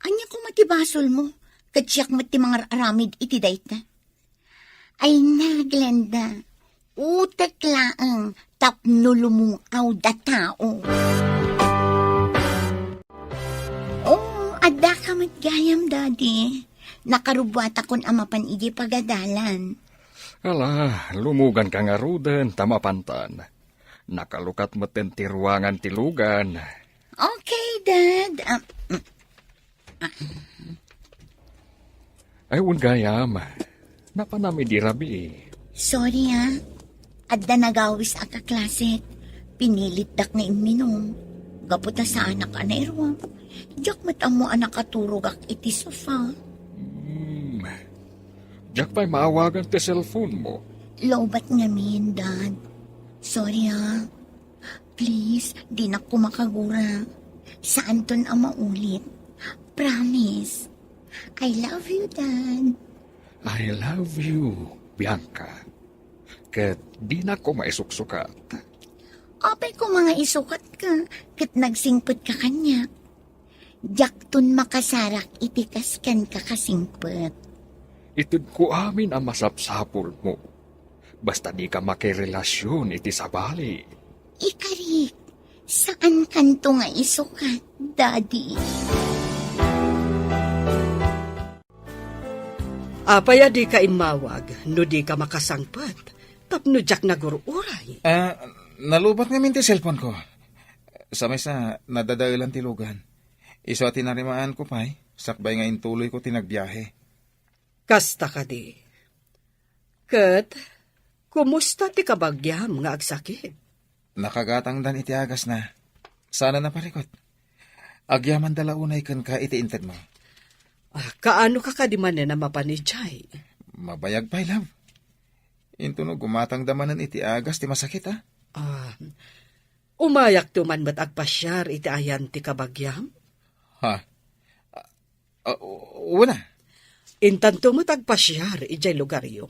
Anya ko matibasol mo, katsyak mat ti mga aramid iti dayta. Ay na, Glenda, utek laang tapno lumungaw da tao. Oh, ada ka matgayam, Daddy. Nakarubwat akon amapan iji pagadalan. Ala, lumugan ka nga ruden, tamapantan. Nakalukat mo ten ti ruangan ti lugan. Okay, Dad. Ay, gayam. Napanami di rabi. Sorry Adda nagawis aka klase. Pinilit dak na iminom. Gaputa sa anak anairwa. Diyak matamo anak katurog ak iti sofa. Diyak pa'y maawagan ti cellphone mo. Lobat ngamin, Dad. Sorry Please, di na ko makagura. Saan ton ang maulit? Promise. I love you, Dad. I love you, Bianca. Ket di na ko maisuksukat. Apay ko mga isukat ka, kat nagsingpot ka kanya. Jaktun makasarak itikaskan ka kasingpot. Itud ko amin ang masapsapol mo. Basta di ka makirelasyon iti sabali. Ikarik, saan kanto nga isukat, Daddy? Apaya di ka imawag, no di ka makasangpat. Tapno jak nagururay. Nalubat nga min ti cellphone ko. Sa mesa, nadadailan ti lugan. Iso at tinarimaan ko pa'y, sakbay nga intuloy ko tinagbiyahe. Kasta ka di. Kat, kumusta ti kabagyam nga agsakit? Nakagatang dan iti agas na. Sana naparikot. Agyaman dalaunay kan ka iti inted mo. Kaano ka kadimanen na mapanijay? Mabayag pa'y, love. Intunog gumatang damanan iti agas ti masakit, ha? Umayak tuman ba't agpasyar iti ayan ti kabagyam? Ha? Una. Intanto mo tagpasyar ijay lugaryo.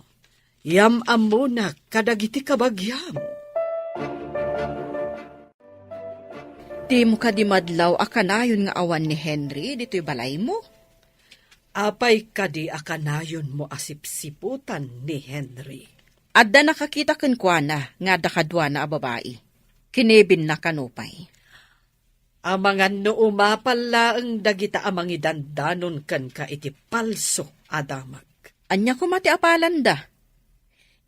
Yam amuna kadagiti kabagyam. Di mo ka di madlaw akanayon nga awan ni Henry dito'y balay mo? Apay kadi akanayon mo asipsiputan ni Henry. Adda nakakita kenkwana nga dakadwa na a babae. Kinebin na kanupay. Amangan no umapala ang dagita amang idandanon kan ka iti palso adamag. Anya ko mati apalanda.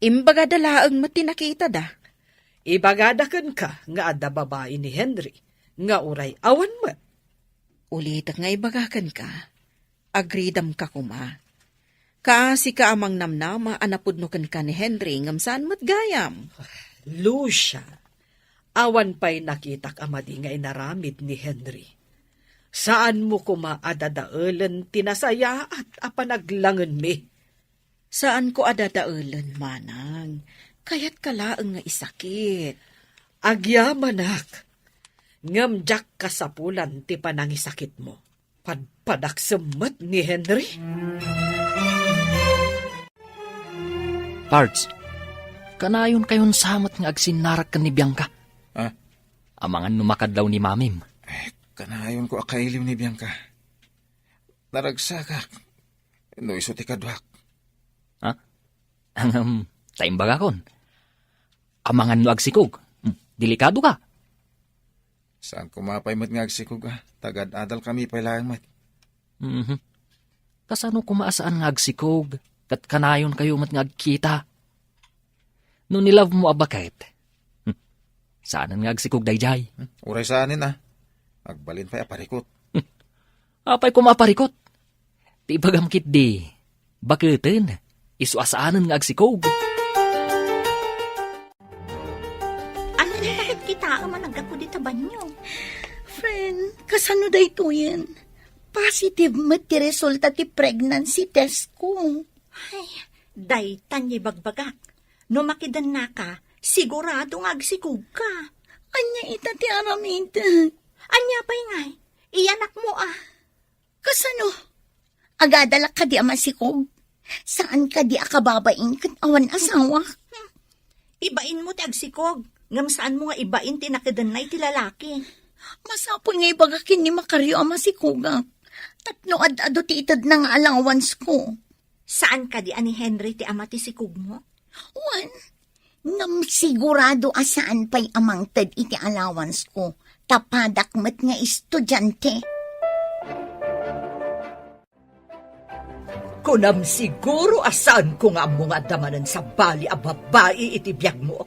Imbaga dalaang mati nakita da. Ibagadakan ka nga adda babae ni Henry, nga uray awan mo. Ulitak nga ibagakan ka. Agridam ka kuma. Kaasi ka amang namnama anapudnukan ka ni Henry ngam saan mo't gayam. Lucia, awan pa'y nakitak amadi nga inaramid ni Henry. Saan mo kumaadadaelan tinasaya at apanaglangan mi? Saan ko adadaelan, manang? Kaya't kalaang nga isakit. Agyamanak, ngamjak kasapulan ti panangisakit mo. Padpadaksemet ni Henry. Pards, kanayon kayon samot nga agsinarak ka ni Bianca. Amangan numakadlaw ni Mamim. Kanayon ko akailim ni Bianca. Naragsakak. No iso ti kadwak. Taimbaga kon. Amangan no agsikog. Delikado ka. Saan kumapay mat nga agsikog, ha? Tagad-adal kami pailaan mat. Kasano kumaasaan nga agsikog, kat kanayon kayo mat nga agkita. No nilove mo abakait. Saanan nga agsikog dayjay? Uray saanin, ha? Agbalin pa'y aparikot. Apay kumaparikot. Ti bagamkit di. Bakiten, isu asaanan nga agsikog. Ano na bakit kita man nagkapo di tabanyo? Friend, kasano da ito yan? Positive mat ti resulta ti pregnancy test ko. Ay, daytan ni bagbagak. No makidan na ka, sigurado nga agsikog ka. Anya ita ti aramida. Anya pa'y ngay, iyanak mo ah. Kasano? Agadalak ka di amasikog. Saan ka di akababain kat awan asawa? Ibain mo ti agsikog. Ngam saan mo nga ibain ti nakadanay ti lalaki. Masapon nga ibagakin ni Makaryo ama si Kugang. Tatlo ad-ado ti itad na nga allowance ko. Saan ka di ani Henry ti ama ti sikog mo? Wan, ngam sigurado asaan pa'y amang tad iti allowance ko. Tapadak mat nga estudyante. Kunam siguro asaan ko nga mga damanan sa bali a babae iti biyag mo.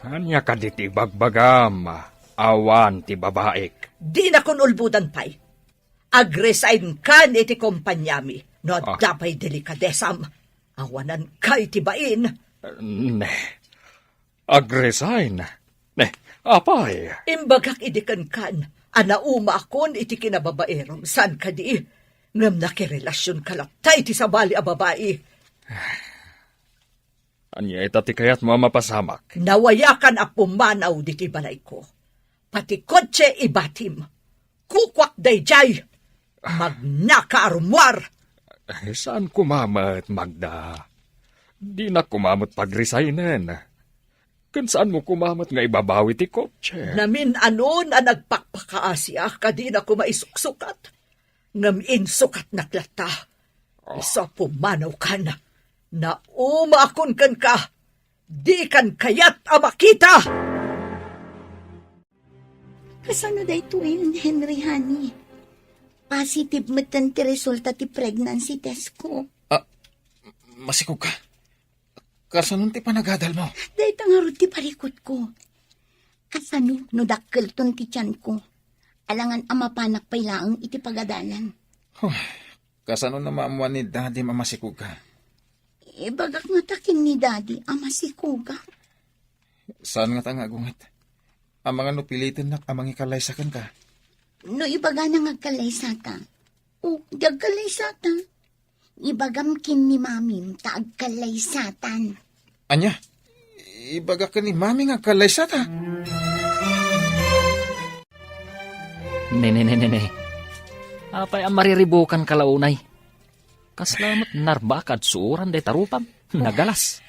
Anya ka di ti bagbagam. Awan ti babaek. Di na kun ulbudan pa'y. Agresign kan iti kompanyami. No dapay delikadesam. Awanan kay tibain. Ne. Agresign. Ne. Apay. Imbagak idikan kan. Anauma akon iti kinababaerom. San ka di? Ngam nakirelasyon kalaptay ti sabali a babae. Anya itati kayat mo mapasamak. Nawayakan a pumanaw diti balay ko. Pati kotse ibatim. Kukwak dayjay. Magnaka arumwar. Saan kumamat, Magda? Di na kumamat pag-resignan. Kan saan mo kumamat nga ibabawi ti kotse? Namin anon ang nagpakpakaasya, kadi na ko maisuksukat. Ngamin sukat na klata. Isa pumanaw ka na umaakon kan ka. Di kan kayat amakita! Kasano da ito Henry, honey? Positive matan ti resulta ti pregnancy test ko. Masikog ka. Kasano ti panagadal mo? Dahil tangarod ti parikot ko. Kasano no dakkel ton ti tiyan ko. Alangan amapanak pailaang iti pagadalan. Kasano na maamuan ni daddy mamasikog ka? Bagak nga takin ni daddy amasikuga. Saan nga tangagungat? Ang mga nupilitin na amang ikalaysakan ka. No ibaga na ngagkalaysata. O, dagkalaysata. Ibagam kin ni mamim taagkalaysatan. Anya, ibaga ka ni mami nga kalaysata. Ne. Apay ang mariribukan kalaunay. Kaslamat narbakad suuran de tarupam. Nagalas.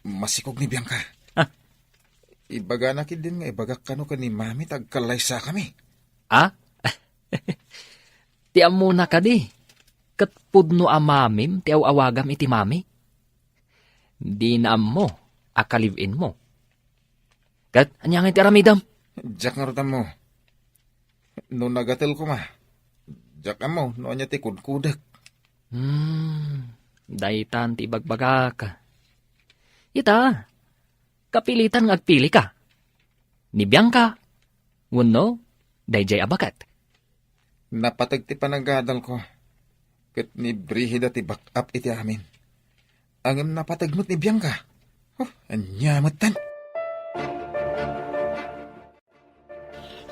Masikog ni Bianca. Ah. Ibaga na din nga ibaga kano ka ni mami tagkalaysa kami. Ah? Ti amuna ka di. Kat pudno amamim ti awagam iti mami. Di na mo, akalivin mo. Kat anyang iti aramidam. Jack nga rutan mo. No nagatel ko ma. Jack mo, no anya ti kudkudak. Daitan ti bagbagak. Ita, kapilitan ngagpili ka. Ni Bianca, wenno, dayjay abakat. Napatag ti panagadal ko. Kat ni Brihida ti back-up iti amin. Ang napatagmot ni Bianca. Anyamatan.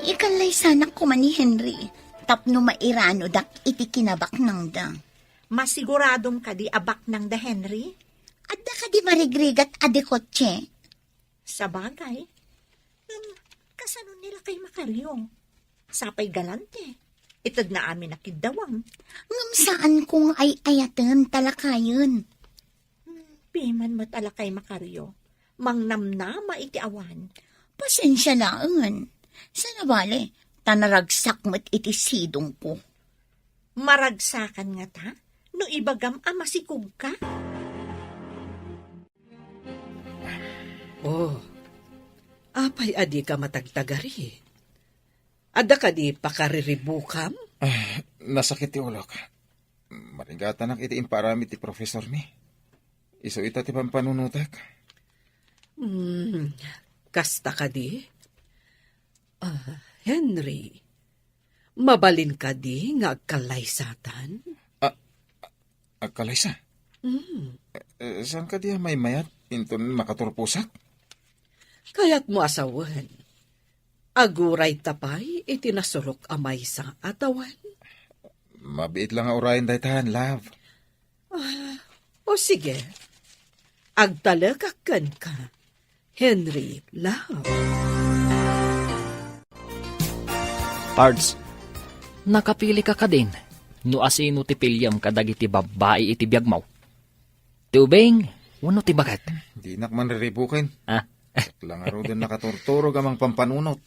Ikalaysanak ko man ni Henry. Tapno mairano dak iti kinabak nang da. Masiguradong ka di abak ng da Henry? Adda ka di marigrigat adekotse. Sa bagay. Kasano nila kay Makaryo? Sapay galante. Itad na amin nakidawang. Ngam saan kung ay ayatan talakayon. Piman mo't ala kay Makaryo. Mangnamnama iti awan. Pasensya laan. Sana bale, tanaragsak mo't iti sidong ko. Maragsakan nga ta? No ibagam amasikog ka? Oh, apay adi ka matagtagari. Ada ka di pakariribukam? Nasakit ti ulok. Marigatan iti imparami ti professor ni. Iso ita ti pampanunutak. Kasta ka di? Henry, mabalin ka di nga agkalaysatan? Agkalaysa? Saan ka di may mayat? Inton makaturpusak? Kaya't mo asawan. Aguray tapay, itinasurok amay sa atawan. Mabiit lang nga orayan daytahan, love. O sige, agtalakakan ka, Henry Love. Pards, nakapili ka din. No asino ti pilyam kadag iti babae iti biyagmaw. Tubing, wano ti bakat? Di nak man riribukin. Ah? Langaro din nakaturturo gamang pampanunot.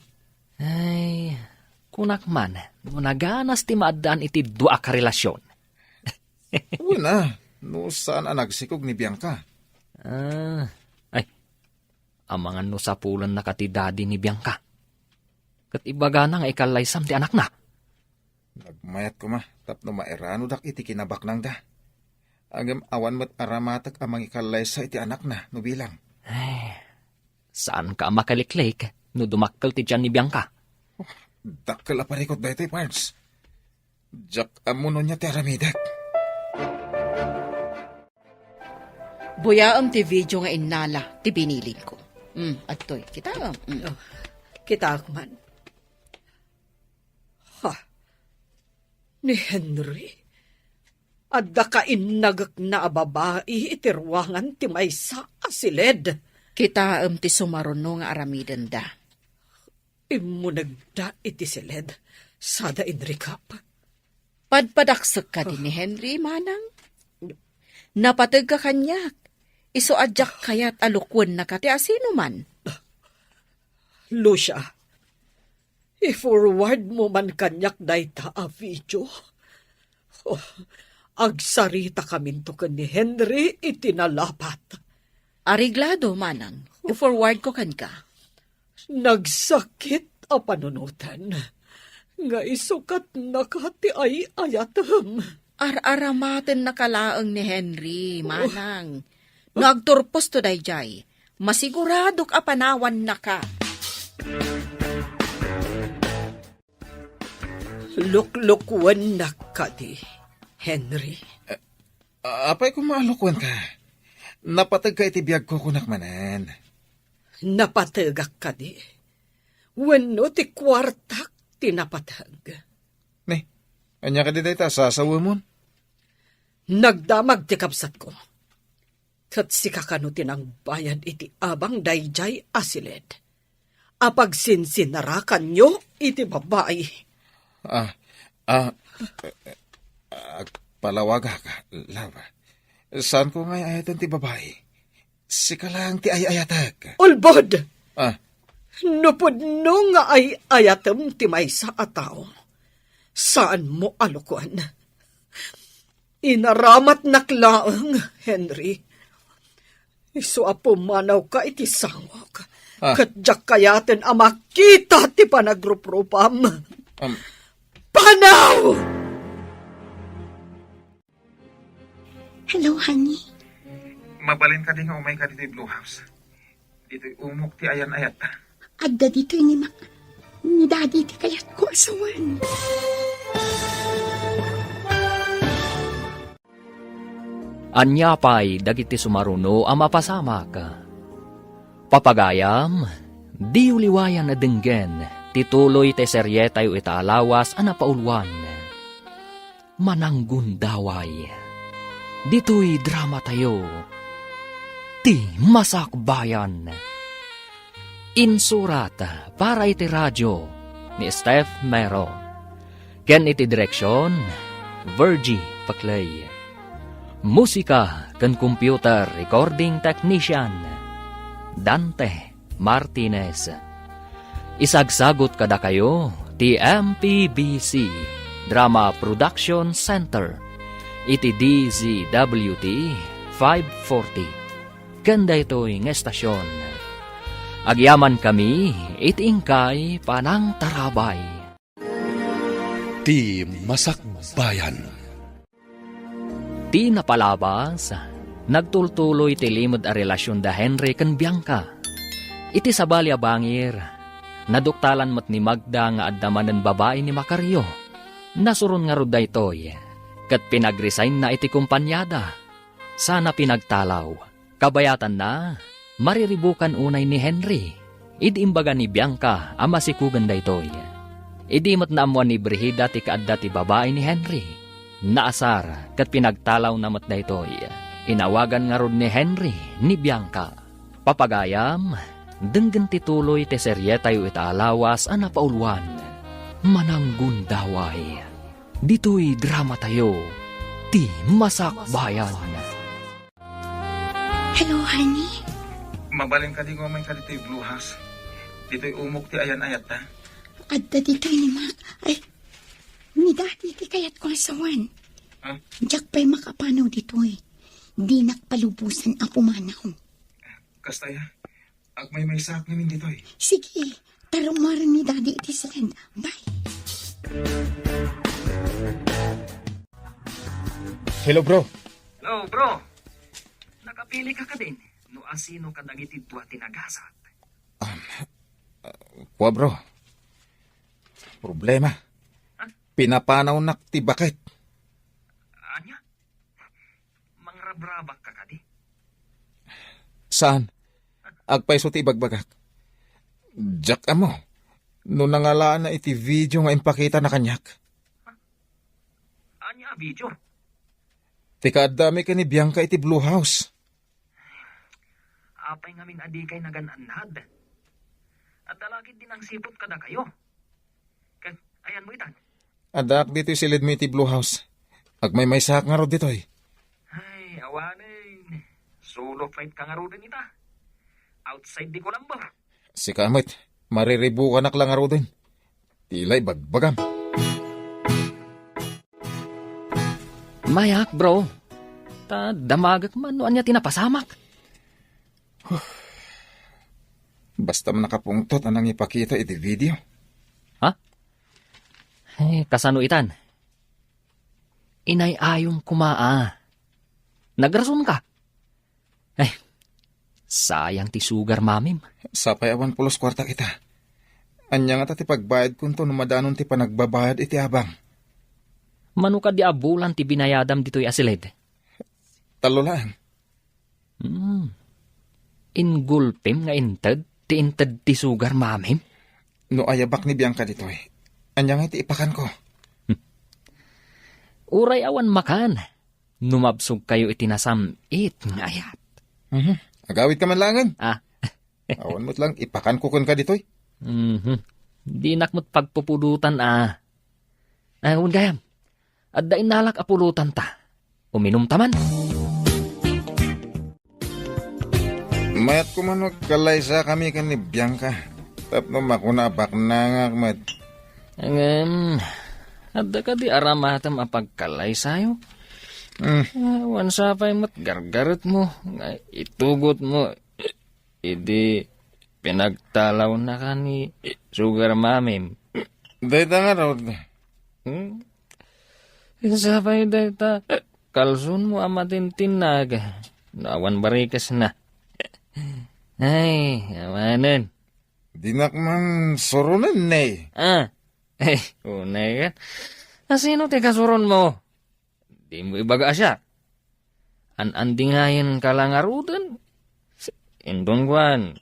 Ay, kunak man, no naganas ti maadaan iti dua ka relasyon. Una, no saan ang nagsikog ni Bianca? Ay, amangan no sa pulan na kati daddy ni Bianca. Kat ibaga na nga ikalaysam ti anak na. Nagmayat ko ma, tapno maerano dak iti kinabak nang da. Agam awan mat aramatak amang ikalay sa iti anak na, no bilang. Ay, saan ka makaliklik no dumakkel ti tiyan ni Bianca? Dakkel aparikot da ito, Pards. Jack amuno niya ti aramidak. Buyaam ti video nga inala, ti binilin ko. Adtoy, kita. Kita man. Ni Henry, adda ka innagak na babae itirwangan ti maysa asiled. Kita ti sumaruno nga aramiden da. Imunagda iti siled, sada inrikap. Padpadaksak ka din ni Henry, manang? Napatag ka kanyak. Iso adyak kayat alukwan na ka ti asino man. Lucia, i-forward mo man kanyak dayta a video. Oh, agsarita kaminto ka ni Henry itinalapat. Ariglado, manang. I-forward ko kan ka. Nagsakit a panunutan. Nga isukat na kati ay ayatam. Ar-aramaten na kalaang ni Henry, manang. Nagturpos to dayjay. Masiguradok a panawan na ka. Luklukwan na ka di, Henry. Apay kung maalukwan ka. Napatag ka itibiyag ko kunak manan. Napatagak ka di. Wano ti kwartak tinapatag. Ne, anya ka di dayta, sasawa mo? Nagdamag ti kapsat ko. Kat si kakanutin ang bayan iti abang dayjay asiled. Apag sinsinarakan nyo iti babae. Palawag ka, lava. Saan ko nga ayatan ti babae? Si ka lang ti ayatag. Ulbod! Ah, Nupod no nga ay ayatem ti maysa a tao. Saan mo alukuan? Inaramat naklaang, Henry. Isu apo manaw ka iti sangwak. Katjak kayaten a makita ti panagruprupam. Panaw! Hello, honey. mabalin ka din nga umay ka dito Blue House. Dito umok ti ayan ayat. Adda dito ni daddy ti kayat ko asawan. Anya pa'y dagiti sumaruno ang mapasamak. Papagayam, di uliwayan na denggen, tituloy te serye tayo itaalawas ang napaulwan. Mananggun daway, dito'y drama tayo, ti masakbayan. Insurat para iti radyo ni Steph Mero. Ken iti direksyon, Virgie Paclay. Musika ken computer recording technician, Dante Martinez. Isagsagot kada kayo ti MPBC Drama Production Center iti DZWT 540. Kanda ito'y ng estasyon. Agyaman kami iti ingkay panang tarabay. Ti Masakbayan. Ti napalabas, nagtultuloy ti limod a relasyon da Henry ken Bianca. Iti sabali a bangir, naduktalan mat ni Magda nga addaman ng babae ni Macario. Nasuron nga rod daytoy, kat pinagresign na iti kumpanyada. Sana pinagtalaw, kabayatan na, mariribukan unay ni Henry. Idi imbaga ni Bianca ama sikugan daytoy. Idi mat naamuan ni Brigida ti kaadda ti babae ni Henry. Naasar kat pinagtalaw namat daytoy. Inawagan nga rod ni Henry ni Bianca. Papagayam, denggen tituloy ti serye tayo itaalawas a napaulwan. Mananggun daway. Dito'y drama tayo, ti masakbayan. Hello, honey. Mabalin ka din nga umay ka dito Blue House. Dito'y umok ti ayan ayat ta. Adda dito ni daddy ti kayat ko asawan. Diyak pa'y makapanaw dito eh. Di nakpalubusan ang pumanaw. Kastaya, agmay may sak namin dito eh. Sige, tarumaran ni daddy iti send. Bye. Hello bro. Hello, bro. Nakapili ka din. No asino ka dagiti tuwa tinagasat. Kuha bro. Problema. Pinapanaw nak ti bakit. Anya? Mangrabrabak ka kadi? Saan? Agpaiso ti ibagbagak. Jack amo. No nangalaan na iti video nga impakita na kanyak. Anya video? Tika dami ka ni Bianca iti Blue House. Apay ngamin adi kay nagananad. At talagid din ang sipot kada kayo. Kaya, ayan mo itan. Adak dito silid mo iti Blue House. Agmay may sak nga rod dito eh. Ay, awanin. Solo flight ka nga ro din ita. Outside di Colombo. Si Kamit, mariribu ka lang aro din. Tila'y bagbagam. Mayak, bro. Ta damagak man no anya tinapasamak. Basta man nakapungtot anang ipakita iti video. Kasano itan? Inay ayong kumaa. Nagrason ka. Sayang ti sugar mamim. Sapay awan pulos kwarta kita. Anya nga ti pagbayad kunto numadanon ti panagbabayad iti abang. Mano ka di abulan ti binayadam dito'y asilid. Talo lang. Ingulpim nga inted ti sugar mamim. No ayabak ni Bianca ditoy. Anya nga iti ipakan ko. Uray awan makan. Numabsog kayo itinasamit nga ayat. Agawid ka man langan. Ah, Awan mo't lang ipakan ko kun ka ditoy. Di nakmo't pagpupudutan Awan gayam. At da inalak apulutan ta. Uminom taman. Mayat ko man magkalaysa kami kan ni Bianca. Tapno makunabak na nga mat. Adda ka di aramatam apagkalay sayo. Wan sapay mo't gargaret mo. Itugot mo. Idi pinagtalaw na ka ni sugar mamim. Dayta nga raw. Sapay dayta. Kalsun mo amatin tinag. Nawan barikas na. Ay, amanan. Dinak man surunan ne. Unay ka. Sino ti kasuron mo? Di mo ibaga siya. Andingayin ka lang arudan. Indong kwan.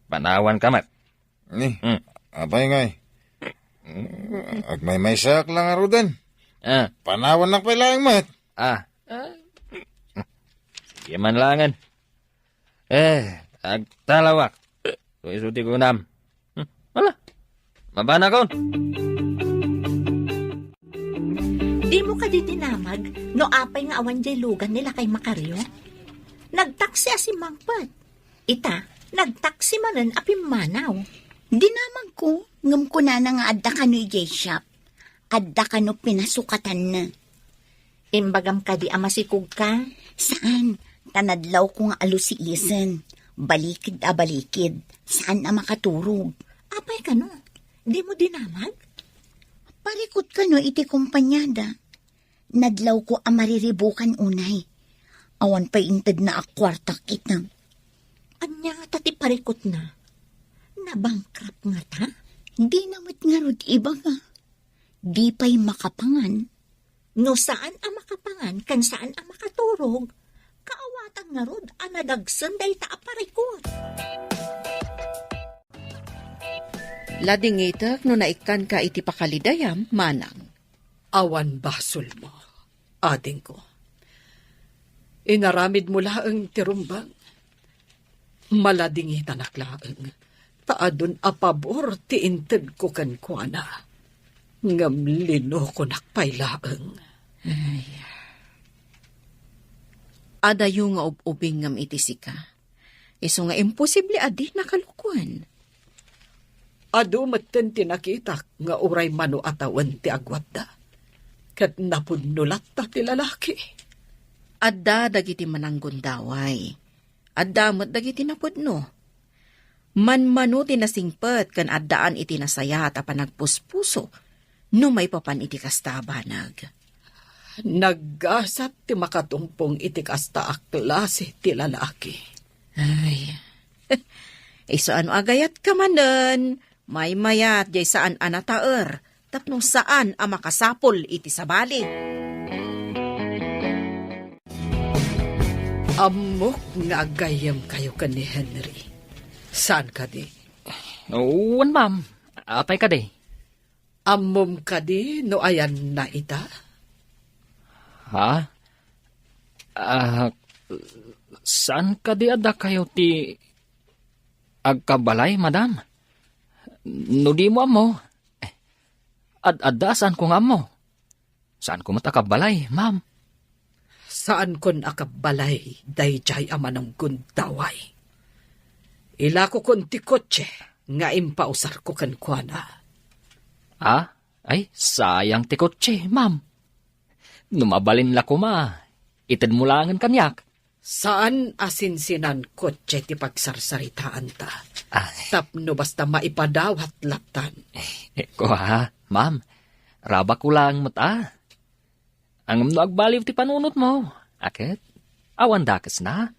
Panawan kamat. Ni, abay ngay. Agmay sak lang arudan. Panawan na pailang mat. Yaman langan. Agtalawak. Isuti ko nam. Wala. Mabana kon. Di mo ka di tinamag, no apay nga awan jay lugan nila kay Makaryo? Nagtaksi si Mangpat. Ita, nagtaksi manan apim manaw. Dinamag ko, ngam ko na nga adda ka no J-Shop. Adda ka no pinasukatan na. Imbagam ka di amasikog ka? Saan? Tanadlaw ko nga alusiisan. Balikid balikid. Saan na makaturog? Apay ka no? Di mo dinamag? Parikot ka no iti kumpanyada. Nadlaw ko amariribukan unay. Awan pa inted na akwartak kita. Anya nga tati parikot na. Nabangkrap nga ta? Di namit nga rod iba ka. Di pa'y makapangan. No saan ang makapangan, kan saan ang makaturog? Kaawatan nga rod, anadagsan day ta aparikot. Ladingitak no naikan ka iti pakalidayam, manang. Awan basol mo, ading ko. Inaramid mo laang tirumbang. Maladingitan aklaang. Taadon apabor ti inted ko kankwana. Ngam lino ko nakpailaang. Adayo nga ubing ngam iti sika. Iso nga imposible adi nakalukuan. Ado matten tinakitak nga uray mano atawan ti agwadda. Kat napudnulat ta ti lalaki. Adda dagiti mananggon daway. Adda mat dagiti napudno. Manmano ti nasingpet kan addaan iti nasaya at panagpuspuso no may papan iti kastabanag. Naggasat ti makatumpong iti kasta aklase ti lalaki. Ay, iso ano agayat ka manen? May mayat jay saan anataer, tapno saan ang makasapol iti sabali. Amok nga agayam kayo ka ni Henry. Saan ka di? Uwan, ma'am. Apay ka di? Amom ka di no ayan na ita? Ha? Saan ka di ada kayo ti agkabalay, madam? No di mo amo. Ad-ada saan ko nga mo? Saan ko matakabalay, ma'am? Saan kon akabalay, dayjay amanang gundaway. Ila ko kon ti kotse, nga impausar ko kan kuana. Ah, ay, sayang ti kotse, ma'am. Numabalin la ko ma. Itid mo langan kanyak. Saan asinsinan kotse ti pagsarsaritaan ta? Ay, Tapno basta maipadawat laptan. ko ha, ma'am. Raba ko lang mata. Ang no agbaliw ti panunot mo. Akit, awan dakas na.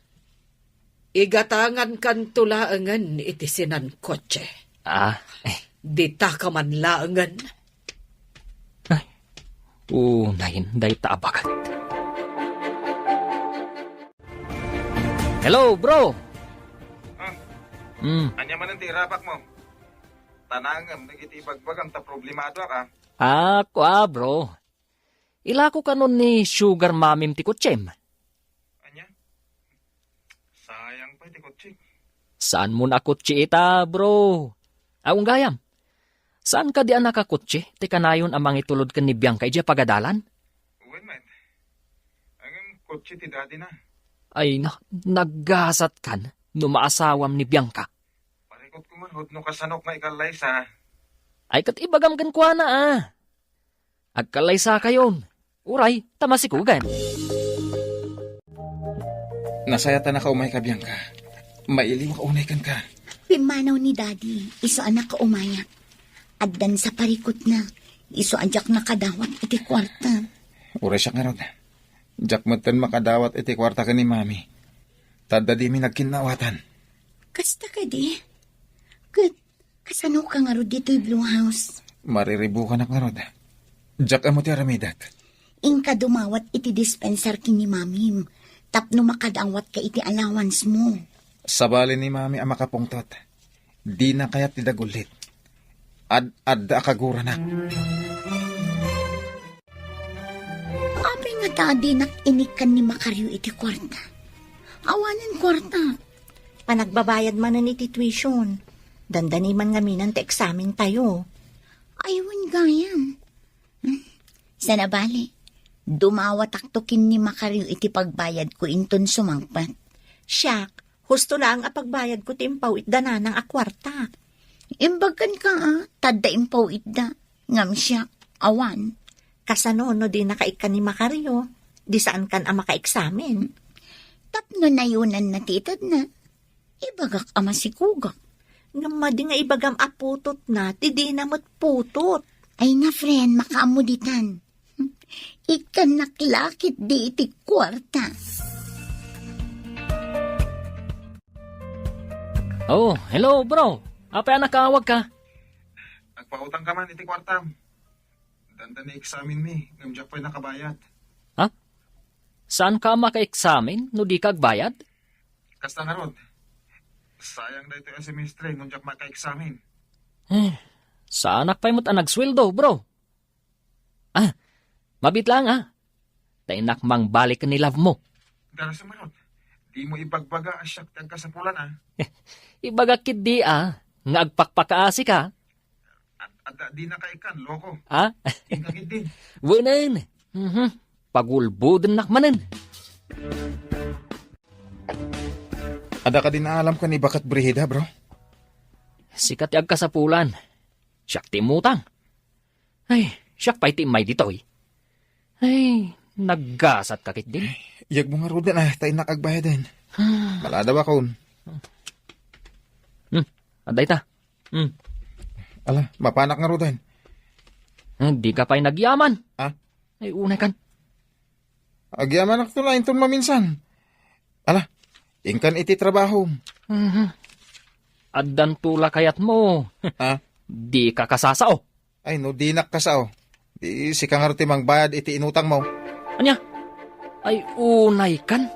Igatangan kan tulaangan iti sinan kotse. Ah, Dita ka man laangan. unahin day taabagat. Hello, bro. Anya man ang tirapak mo. Tanangam, nagitibagbagang ta problemado ka. Bro. Ila ko kanon ni sugar mamim ti kutsem. Anya? Sayang pa iti kotse. Saan mo na kutsi ita, bro? Aung gayam. Saan ka di nakakutsi? Ti kanayon amang itulod ka ni Bianca ija pagadalan? Uwan man. Ang kotse ti daddy na. Ay na, naggasat kan no maasawam ni Bianca. Parikot ko man, hod no kasanok nga ikalay sa... Ay kat ibagam kan kwa na Agkalay sa kayon. Uray, tamasikugan. Nasayata na ka umay ka, Bianca. Mailiw ka unay kan ka. Pimanaw ni Daddy, iso anak ka umayak. Addan sa parikot na, iso ajak na kadawat iti kwarta. Uray siya nga ron. Jak matan makadawat iti kwarta ka ni Mami. Tada di mi nagkinawatan. Kasta ka di? Kat, kasano ka nga ro dito'y Blue House? Mariribu ka na nga ron. Jak amo ti aramidak. Ingka dumawat iti dispenser kini Mamim. Tapno makadawat ka iti allowance mo. Sabali ni Mami ang makapungtot. Di na kaya ti dagulit. Ad akagura na. Api nga Daddy nakinikan ni Makaryo iti kwarta. Awanan kwarta. Panagbabayad man na iti tuition. Dandani man nga minan ti eksamen tayo. Aywan gayam. Sana bali, dumawat aktukin ni Makaryo iti pagbayad ko inton sumangpat. Siyak, husto lang ang pagbayad ko timpaw itda ng akwarta. Imbagan ka tadda impaw itda. Ngam siya, awan. Kasano no di nakaikan ni Makaryo. Di saan kan ang maka-eksamen. Tapno na yunan na titad na. Ibagak ama si Kugak. Nga di nga ibagam aputot na, ti di namot putot. Ay na friend, makaamuditan. Ikan naklakit di iti kwarta. Oh, hello, bro. Apa nakawag ka? Agpautang ka man iti kwartam. Danda ni examine mi. Ngamjak pa'y nakabayad. Saan ka maka-examen no di kagbayad? Kasta nga ron. Sayang na ito yung semestre nung jak maka-examine. Saan pa'y mo't nagsweldo, bro? Mabit lang Tainak mang balik ni love mo. Dara sa marot. Di mo ibagbaga asyak tag kasapulan Ibagakit di nga agpakpakaasi ka. At di na kaikan, loko. Ingkagit din. Wanan. Pagulbudin nakmanan. Ada ka din na alam ka ni Bakat Brihida, bro? Sikat yag kasapulan. Siyak timutang. Ay, siyak pa'y timay dito Ay, naggasat kakit din. Iyag mo nga ruda na, tayo nakagbayad din. Malada ba kaun? Aday ta. Ala, mapanak nga ruda. Di ka pa'y nagyaman. Ay, unay kan. Agyaman ako lain ton maminsan. Ala, ingkan iti trabaho. Addan tula kayat mo. Di ka kasasao. Ay, no, di nakasao. Di si kangarti mang bayad iti inutang mo. Anya? Ay, unay kan.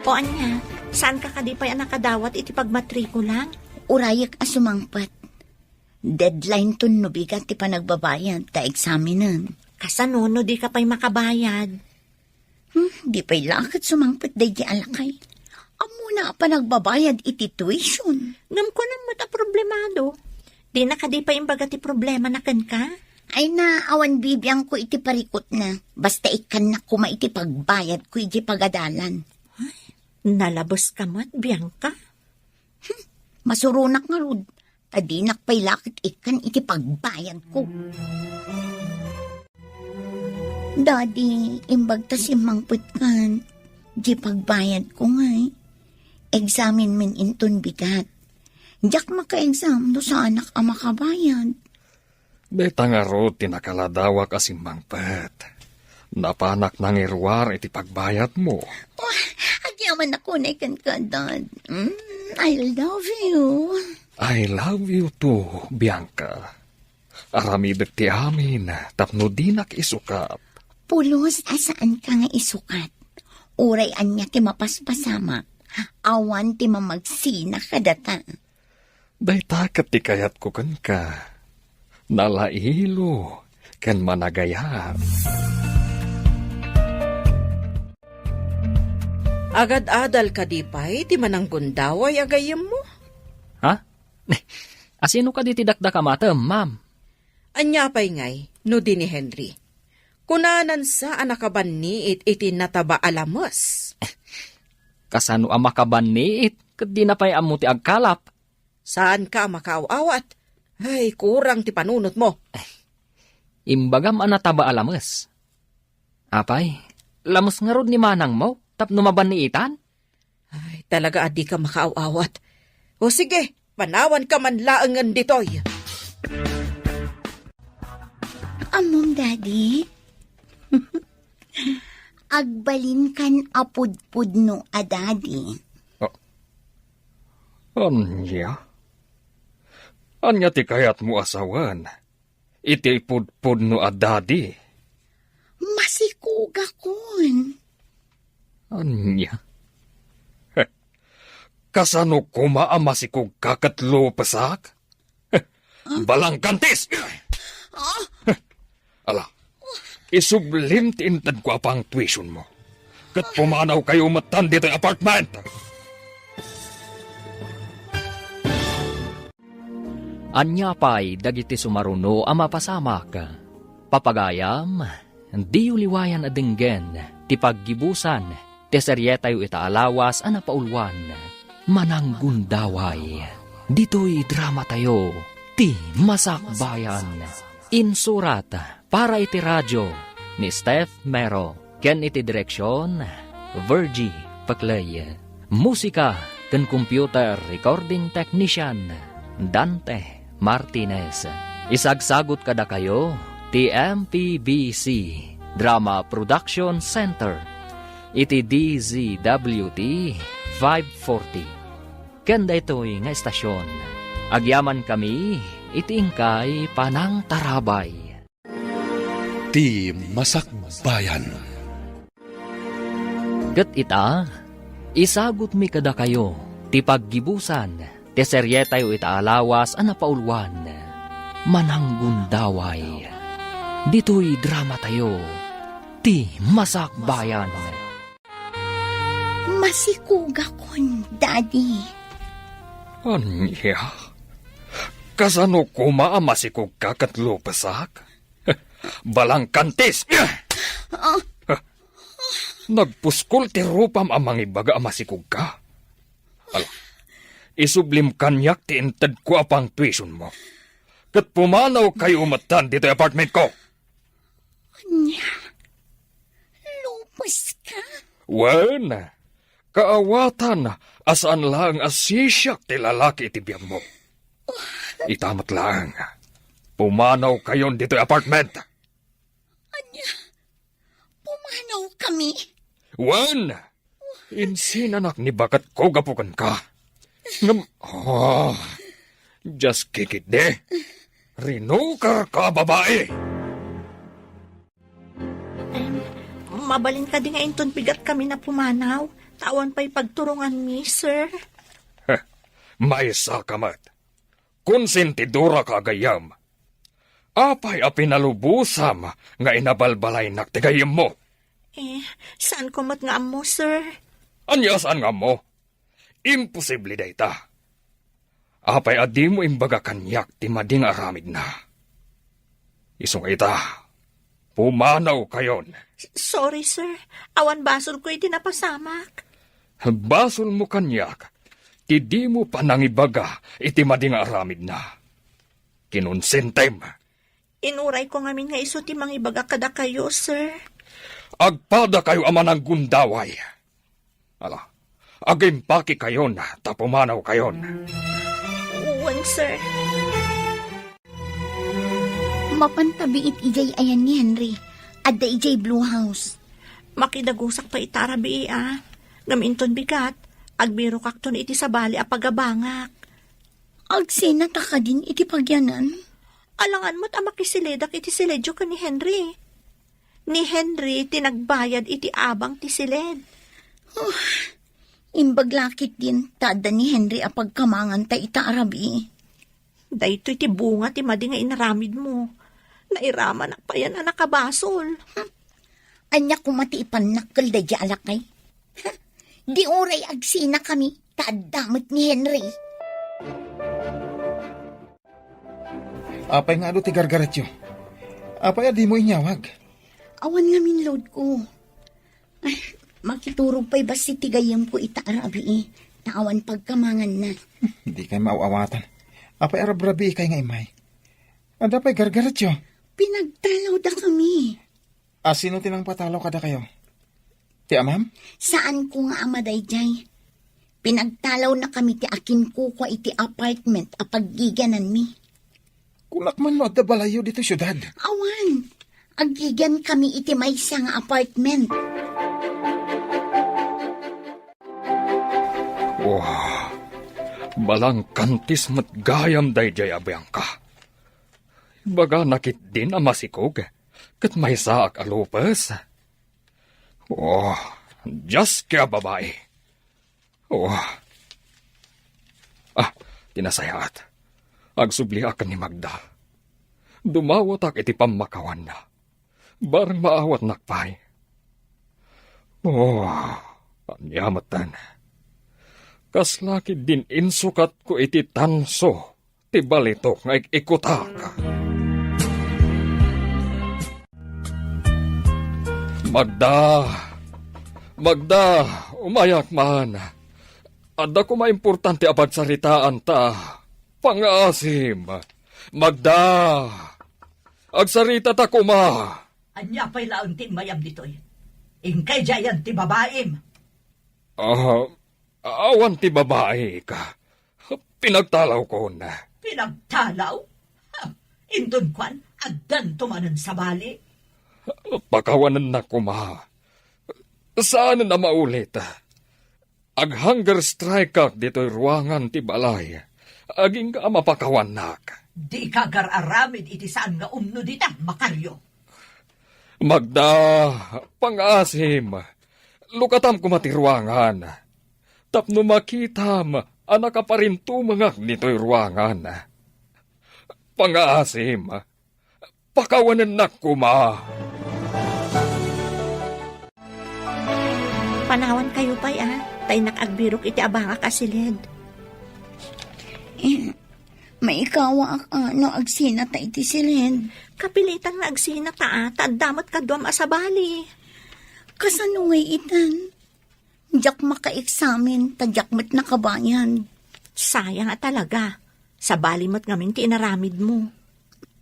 O anya, saan ka kadipay ang nakadawat iti pagmatrikula? Urayak asumangpat. Deadline to no bigat ti panagbabayad ta examinan. Kasano no di ka pa'y makabayad? Di pa'y lakad sumangpat day di alakay. Amo na pa nagbabayad iti tuition. Ngam ko na mo ta problemado. Di na kadipay imbaga ti problema na kan ka? Ay na, awan bibiyang ko iti parikot na. Basta ikan na kuma iti pagbayad ko iti pagadalan. Nalabos ka mat, Bianca? Masurunak nga rod. Tadinak pa'y lakit ikan iti pagbayad ko. Daddy, imbag ta si mangput kan. Di pagbayad ko ngay. Examine min inton bigat. Diyak maka-exam do sa anak ang makabayad. Deta nga ro tinakaladawa kasi mangpet. Napanak nang irwar iti pagbayat mo. Oh, agyaman ako na ikan ka, Dad. I love you. I love you too, Bianca. Aramidek ti amin, tapno di nakisukap. Pulos, asaan ka nga isukat? Uray anya ti mapaspasama. Awan ti mamagsina kadata. Dayta kat ti kayat ko kan ka. Nalailo, ken managayat. Agad-adal ka di pa'y, ti manang gundaway agayam mo. Ha? Asino ka di tidakda ka matem, ma'am? Anya pa'y ngay, no di ni Henry. Kunanan sa anakaban ni iti nataba alamos. Kasano ang makabaniit, kat di na pa'y amo ti agkalap. Saan ka makaaawat? Ay, kurang ti panunot mo. Imbagam anataba alames. Apay, lamos nga rod ni manang mo, tapno mabaniitan? Ay, talaga adi ka makaawat. O sige, panawan ka man laangan ditoy. Amom, Daddy. Agbalin kan apudpud no a Daddy. Anya? Anya ti kayat mo asawan? Iti pudpud no adadi. Masikuga kun. Anya? Kasano kuma ang masikog kakatlo pasak? Balang kantis! Ala, isublim ti intad ko apang tuition mo. Kat pumanaw kayo matan dito yung apartment. Anya pa'y dagiti sumaruno ang mapasamak. Papagayam, di uliwayan adinggen, ti paggibusan, ti seryetayo itaalawas ang napaulwan. Mananggundaway, dito'y drama tayo, ti masakbayan. Insurat para iti radyo ni Steph Mero, ken iti direksyon, Virgie Paclay. Musika ken computer recording technician, Dante Martinez. Isagsagot kada kayo, TMPBC Drama Production Center. Iti DZWT 540. Kanda ito'y nga estasyon. Agyaman kami, iti ingkay panang tarabay. Ti Masakbayan. Gat ita, isagot mi kada kayo, ti paggibusan, ti seryetayo itaalawas ang napaulwan, mananggundaway. Dito'y drama tayo, ti Masakbayan. Masikuga kun, Daddy. Anya? Kasano kuma ang masikog kakatlo pasak? Balang kantis! Nagpuskol ti rupam ang mangibaga ang masikog ka. Ala, isublim kanyak ti intad ko apang tuition mo. Kat pumanaw kayo umatan dito yung apartment ko. Anya, lupos ka? Wen, kaawatan asaan lang asisyak ti lalaki iti biyang mo. Itamat lang. Pumanaw kayon dito yung apartment. Anya, pumanaw kami. Wen, insinanak ni bakat ko gapukan ka. Ngam, just kick it de. Rino ka babae. Mabalin ka di nga inton pigat kami na pumanaw. Tawan pa'y pagturungan mi, sir. May sakamat. Konsentidora ka gayam. Apay a pinalubusam nga inabalbalay naktigayam mo. Saan ko mat nga mo, sir? Anya saan nga mo? Imposible dayta. Apay adi mo imbaga kanyak ti mading aramid na. Isong ita, pumanaw kayon. Sorry, sir. Awan basol ko iti napasamak. Basol mo kanyak, ti di mo panangibaga iti mading aramid na. Kinonsentem, Inuray ko ngamin nga iso ti mangibaga kada kayo, sir. agpada kayo ama ng gundaway. Ala, agimpaki kayon, tapumanaw kayon. Uwan, sir. Mapantabiit ijay ayan ni Henry. Adda ijay Blue House. Makidagusak pa itarabi, Gaminton bigat, agbiro kakton iti sabali a pagabangak. Agsinata ka din iti pagyanan. Alangan mo't amakisiledak iti siledyo ka ni Henry. Ni Henry tinagbayad iti abang ti siled. Imbaglakit din tada ni Henry a pagkamangan ta ita arabi. Dahito iti bunga ti madi nga inaramid mo. Nairaman pa yan na nakabasol. Anya kumati ipanakkel da di alakay. Di oray agsina kami tadamot ni Henry. Apay nga ado ti gargaretyo. Apay di mo inyawag. Awan nga min load ko. Ay, makiturog pa'y basi tigayam ko ita arabi. Naawan pagkamangan na. Hindi kayo mauawatan. Apay arabrabi kay nga imay. Ada pa'y gargaretyo. Pinagtalaw da kami. Sino tinang patalaw kada kayo? Ti amam? Saan ko nga amaday jay? Pinagtalaw na kami ti akin ko kwa iti apartment a paggiganan mi. Kunak man mo at balayo dito syudad. Awan, aggigan kami iti maysa nga apartment. Wow, balang kantis mat gayam dayjay abayang ka. Baga nakit din ang masikog, kat may saak alupas. Oh, just kaya babae. Oh. Tinasayat. Agsubli akan ni Magda. Dumawat ak iti pamakawan na. Barang maawat nakpay. Oh, anyamatan. Kaslaki din insukat ko iti tanso. Ti balitok nga ikutak. Magda, umayak man. Adda ko maimportante a pagsaritaan ta. Pangasim. Magda, agsarita ta kuma. Anya pa'y laon ti mayam ditoy. Ingkay jayan ti babaim. Awan ti babae ka. Pinagtalaw ko na. Pinagtalaw? Indun kwan, agdan tumanan sa bali. Pakawanan na kuma. Saan na maulit? Ag-hunger strike kak dito'y ruangan ti balay. Aging ka mapakawanak. Di ka gar-aramid iti saan nga umno dita, Makaryo. Magda, pangasim. Lukatam ko matiruangan. Tapno makitam, anak ka pa rin tumangak nito'y ruangan. Pangasim, pakawanan na kuma. Panawan kayo pa'y, Tay nakagbirok iti abanga kasilid. May ikawa no agsina ta iti silid. Kapilitan na agsina ta, tadamot ka duam asabali. Kasanungay itan. Diyak maka-examen, tadyak met nakabayan. Sayang talaga. Sa bali mo't ngamin ti inaramid mo.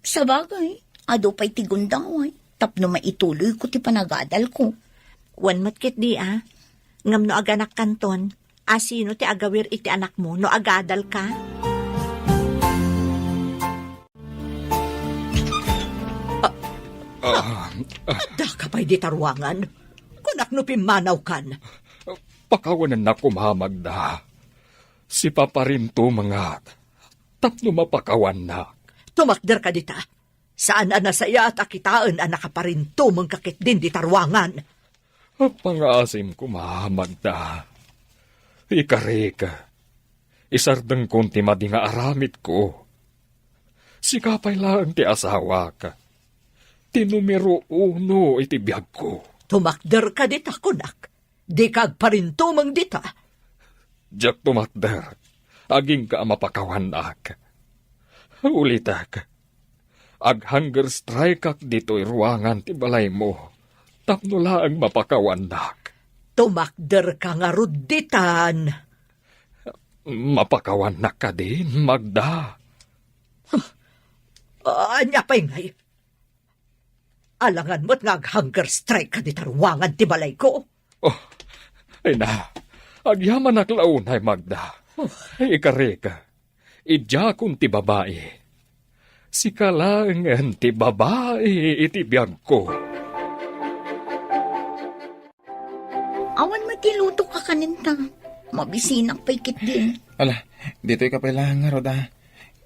Sa bagay, ado pa'y tigundaway. Tapno maituloy ko ti panagadal ko. Wan mo't kit di ngam no aganak kanton, asino ti agawir iti anak mo no agadal ka? Da ka pa'y di tarwangan. Kunak no pimanaw kan. Pakawanan na kumamagda. Si paparinto mga tapno mapakawan na. Tumakder ka dita. Saan nasaya at akitaan ang nakaparinto mong kakit din di tarwangan. Pangasim kumamagda. Ikareka. Isardeng konti madi nga aramid ko. Sikapay lang ti asawa ka. Ti numero 1 iti biyag ko. Tumakder ka dita, kunak. Di kagparinto mong dita. Diyak tumakder. Aging ka mapakawanak. Ulitak. Ag hunger strike kak dito'y ruangan ti balay mo. Tapno laang mapakawandak. Tumakder ka nga ruditan. Mapakawanak ka din, Magda. Anya pa'y ngay. Alangan mo't nga hunger strike ka di tarwangan ti balay ko. Oh, ay na. Agyaman naklaunay, Magda. Ay ikareka. Idya kung ti babae. Si kalangan ti babae iti biyag ko. Awan matiluto ka kaninta. Mabisinak paikit din. Ala, dito'y kapailangan nga, Roda.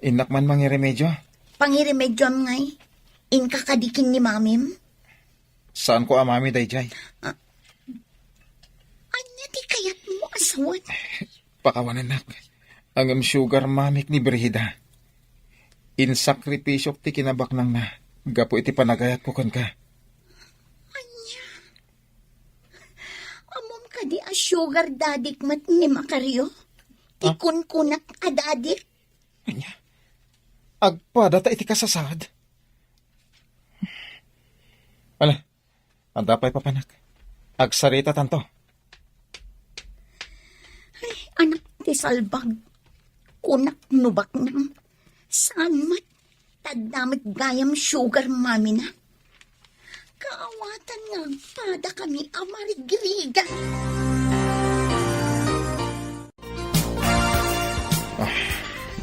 Inak man mangiremedyo. Pangiremedyo am ngay. Inka kadikin ni mamim. Saan ko amami, Dayjay? Anya di kayat mo asawan. Pakawanan nak. Ang sugar mamik ni Brihida. In sakripisyo ti kinabak nang na. Gapo iti panagayat ko kan ka. Anya. Amom ka di a sugar dadik mat ni Makaryo. Tikun kunak a dadik. Anya. Agpada ta iti kasasad. Ala, ang dapay papanak. Agsarita tanto. Ay, anak ti salbag. Kunak nubak nam. Saan mat? Tagdamit gayam sugar mami na. Kaawatan nga pada kami amarigriga.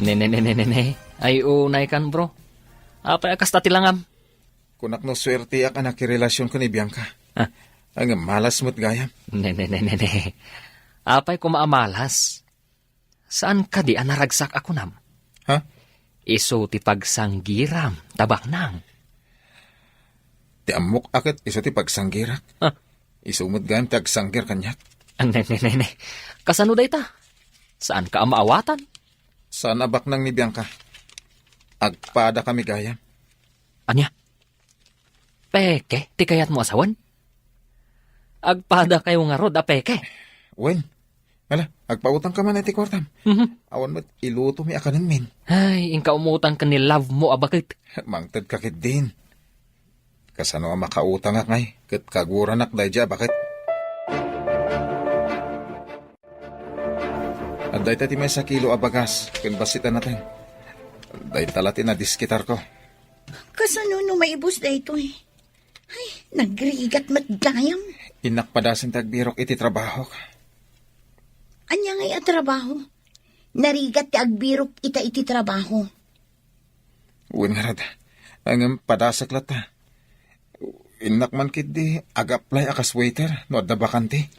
Ne. Ay unay kan bro. Apay akas tatilangam. Kunak no swerte ak anak relasyon ko ni Bianca. Ah. Ang malas mo't gayam. Ne. Apay ko maamalas. Saan ka di anaragsak ako nam? Ha? Iso ti pagsanggiram, tabak nang. Ti amok akit iso ti pagsanggirak. Ah. Isumod gayam ti agsanggir kanyak. Ne. Kasano day ta? Saan ka amaawatan? Sana bak nang ni Bianca. Agpada kami gayam. Anya? Peke, ti kayat mo asawan? Agpada kayo nga rod, peke. Wen, ala, agpautang ka man iti kwartam. Awan mo't iluto mi akanin min. Ay, ingka umutang ka ni love mo, abakit. Mangtad kakit din. Kasano ang makautang ak ngay, kat kaguran ak dayja, bakit? At dahi tati may sa kilo abagas, kun basitan natin. Dahi talati na diskitar ko. Kasano no maibos da ito eh. Ay, nagrigat matgayam. Inakpadasin tagbirok iti trabaho. Anya ngay at trabaho. Narigat ti agbirok iti trabaho. Uwin nga rad, ang padasak lata. Inak man kit di, ag-apply akas waiter, no adda bakante.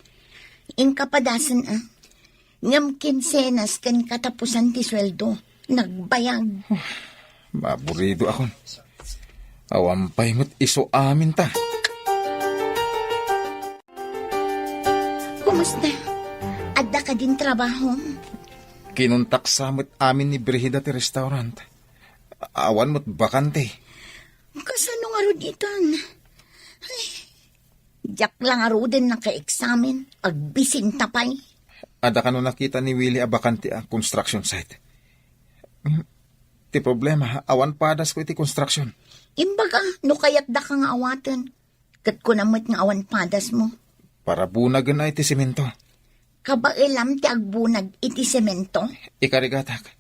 Inkapadasan ngam kinsenas kan katapusan ti sweldo. Nagbayag. Maburido akon. Awampay mo't iso amin ta. Kumusta? Adda ka din trabaho? Kinuntak samot amin ni Brihida ti restaurant. Awan mo't bakante. Kasano nga ro ditan? Ay, jak lang aro din naka-examen. Agbisin tapay. Ada ka no nakita ni Willie a bakante ang construction site. Ti problema, awan padas ko iti construction. Imbaga, no kayat da ka nga awatan. Kat ko namit nga awan padas mo. Para bunagan na iti simento. Kabailam ti agbunag iti semento. Ikarigatak.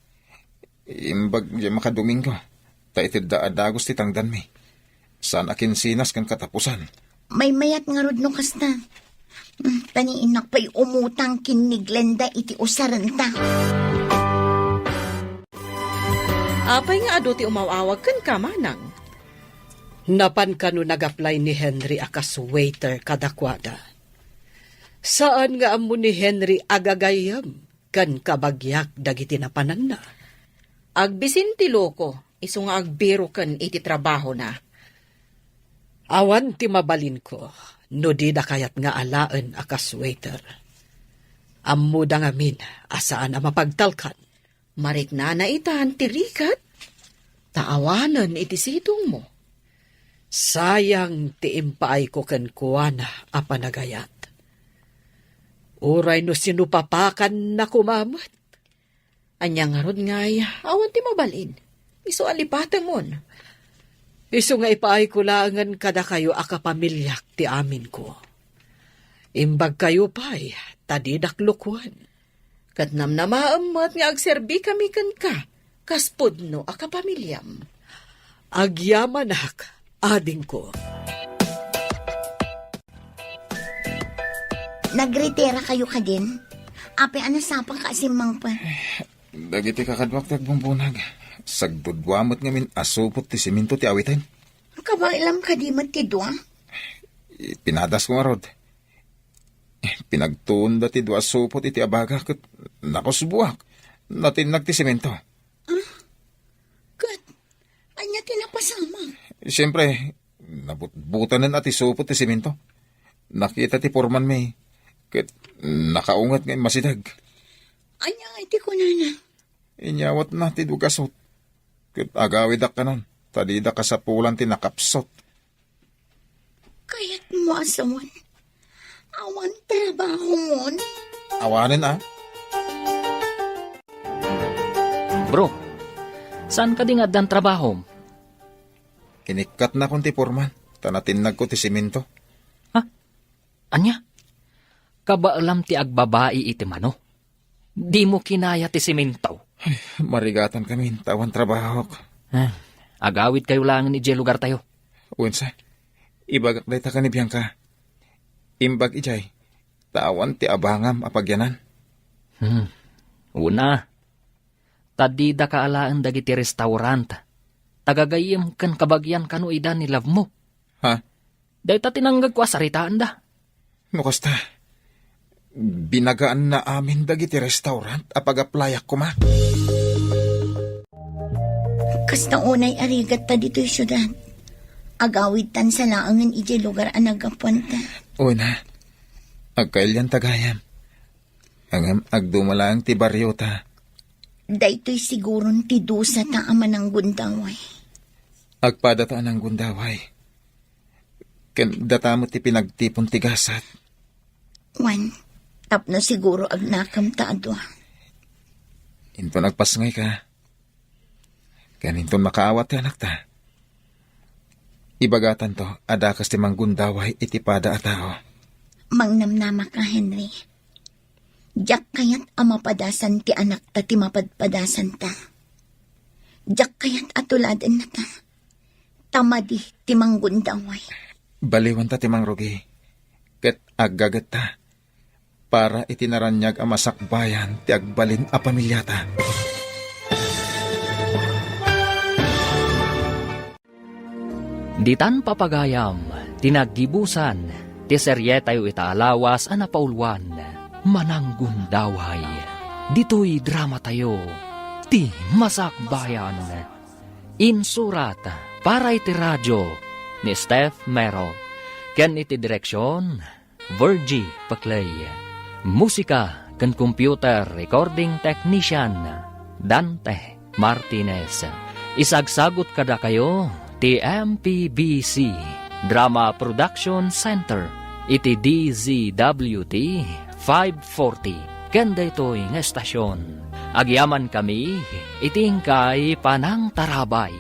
Imbag di makadomingo. Ta iti daadagos ti tangdan mi. Saan akin sinas kan katapusan. May mayat nga rod no kasta. Taniinak pa'y umutang kiniglenda iti usaranta. Apay nga ado ti umawawag kan kamanang. Napan ka no nag-apply ni Henry akas waiter kadakwada. Saan nga amo ni Henry agagayam kan kabagyak dagiti napanan na. Agbisin ti loko, iso nga agbiro kan iti trabaho na. Awan ti mabalin ko, no di da kayat nga alaan akas waiter. Ammo da ngamin, asaan a mapagtalkan. Marik na itan ti rikat. Taawanan iti sitong mo. Sayang ti impaay ko ken kuwana a panagayat. Uray no sinupapakan na kumamot. Anya nga rod ngay, awan ti mabalin. Iso alipatan mon. Isu nga ipaay ko laangan kada kayo akapamilyak ti amin ko. Imbag kayo pa'y tadidak lukwan. Kat namnamaamot nga agserbi kami kan ka, kaspodno akapamilyam. Agyamanak, ading ko. Nagretera kayo ka din? Ape anasapang ka si Mangpat. Dagiti kakadwak tagbumpunag. Sagdudwamot ngamin asupot ti siminto ti awitin. Kabailam ka di matidwa? Pinadas ko nga rod. Pinagtunda ti dua supot iti abaga kat nakosubuak. Natinag ti simento. Kat, anya tinapasama. Siyempre, nabutbutanan at isupot ti simento. Nakita ti porman may. Kat nakaungat ngayon masidag. Anya iti ko na. Inyawat na ti dugasot. Kat agawidak ka nun. Tadida ka sa pulan ti nakapsot. Kaya't mo asawan. Awan trabaho mon. Awanin ah. Bro, saan ka din dan trabaho? Inikat na kong ti porman. Tanatinag ko ti simento. Anya? Kabaalam ti agbabae iti mano? Di mo kinaya ti simento. Marigatan kami. Tawan trabaho ko. Agawid kayo lang ni Jay lugar tayo. Unsa, ibagak day ta ka ni Bianca. Imbag ijay, tawan ti abangam apagyanan. Una, tadida ka alaan dagiti restaurant. Tagagayim kan kabagyan kanu ida ni love mo. Ha? Dahil ta tinanggag ko asaritaan da. Nukasta, binagaan na amin dagiti restaurant apag-aplayak ko ma. Kas na unay arigat ta dito'y syudad. Agawid tan sa laangan iti lugar ang nagapunta. Una, agkailyan tagayam. Angam agdumalang ti baryo ta. Dayto'y siguron ti dusa ta ama ng gundaway. Agpadataan ang gundaway. Ken datamo ti pinagtipon ti gasat. Wan, tapno siguro agnakam ta adwa. Into nagpasngay ka. Kaninton makaawat ti anak ta. Ibagatan to, adakas ti manggundaway iti pada a tao. Mangnamnama ka, Henry. Diyak kayat amapadasan ti anak ta ti mapadpadasan ta. Diyak kayat atuladen na ta. Tamadi ti manggundaway. Baliwan ta ti mangrugi. Ket aggagat ta. Para itinaranyag ang masakbayan ti agbalin a pamilyata. Ditan papagayam, tinaggibusan, ti serye tayo itaalawas anapaulwan, mananggundaway. Dito'y drama tayo, ti masakbayan. Insurat, para iti radyo, ni Steph Mero. Ken iti direksyon, Virgie Paclay. Musika, ken computer recording technician, Dante Martinez. Isagsagot kada kayo, ti MPBC Drama Production Center iti DZWT 540 kenda ito'y nga estasyon. Agyaman kami iting kay Panang Tarabay.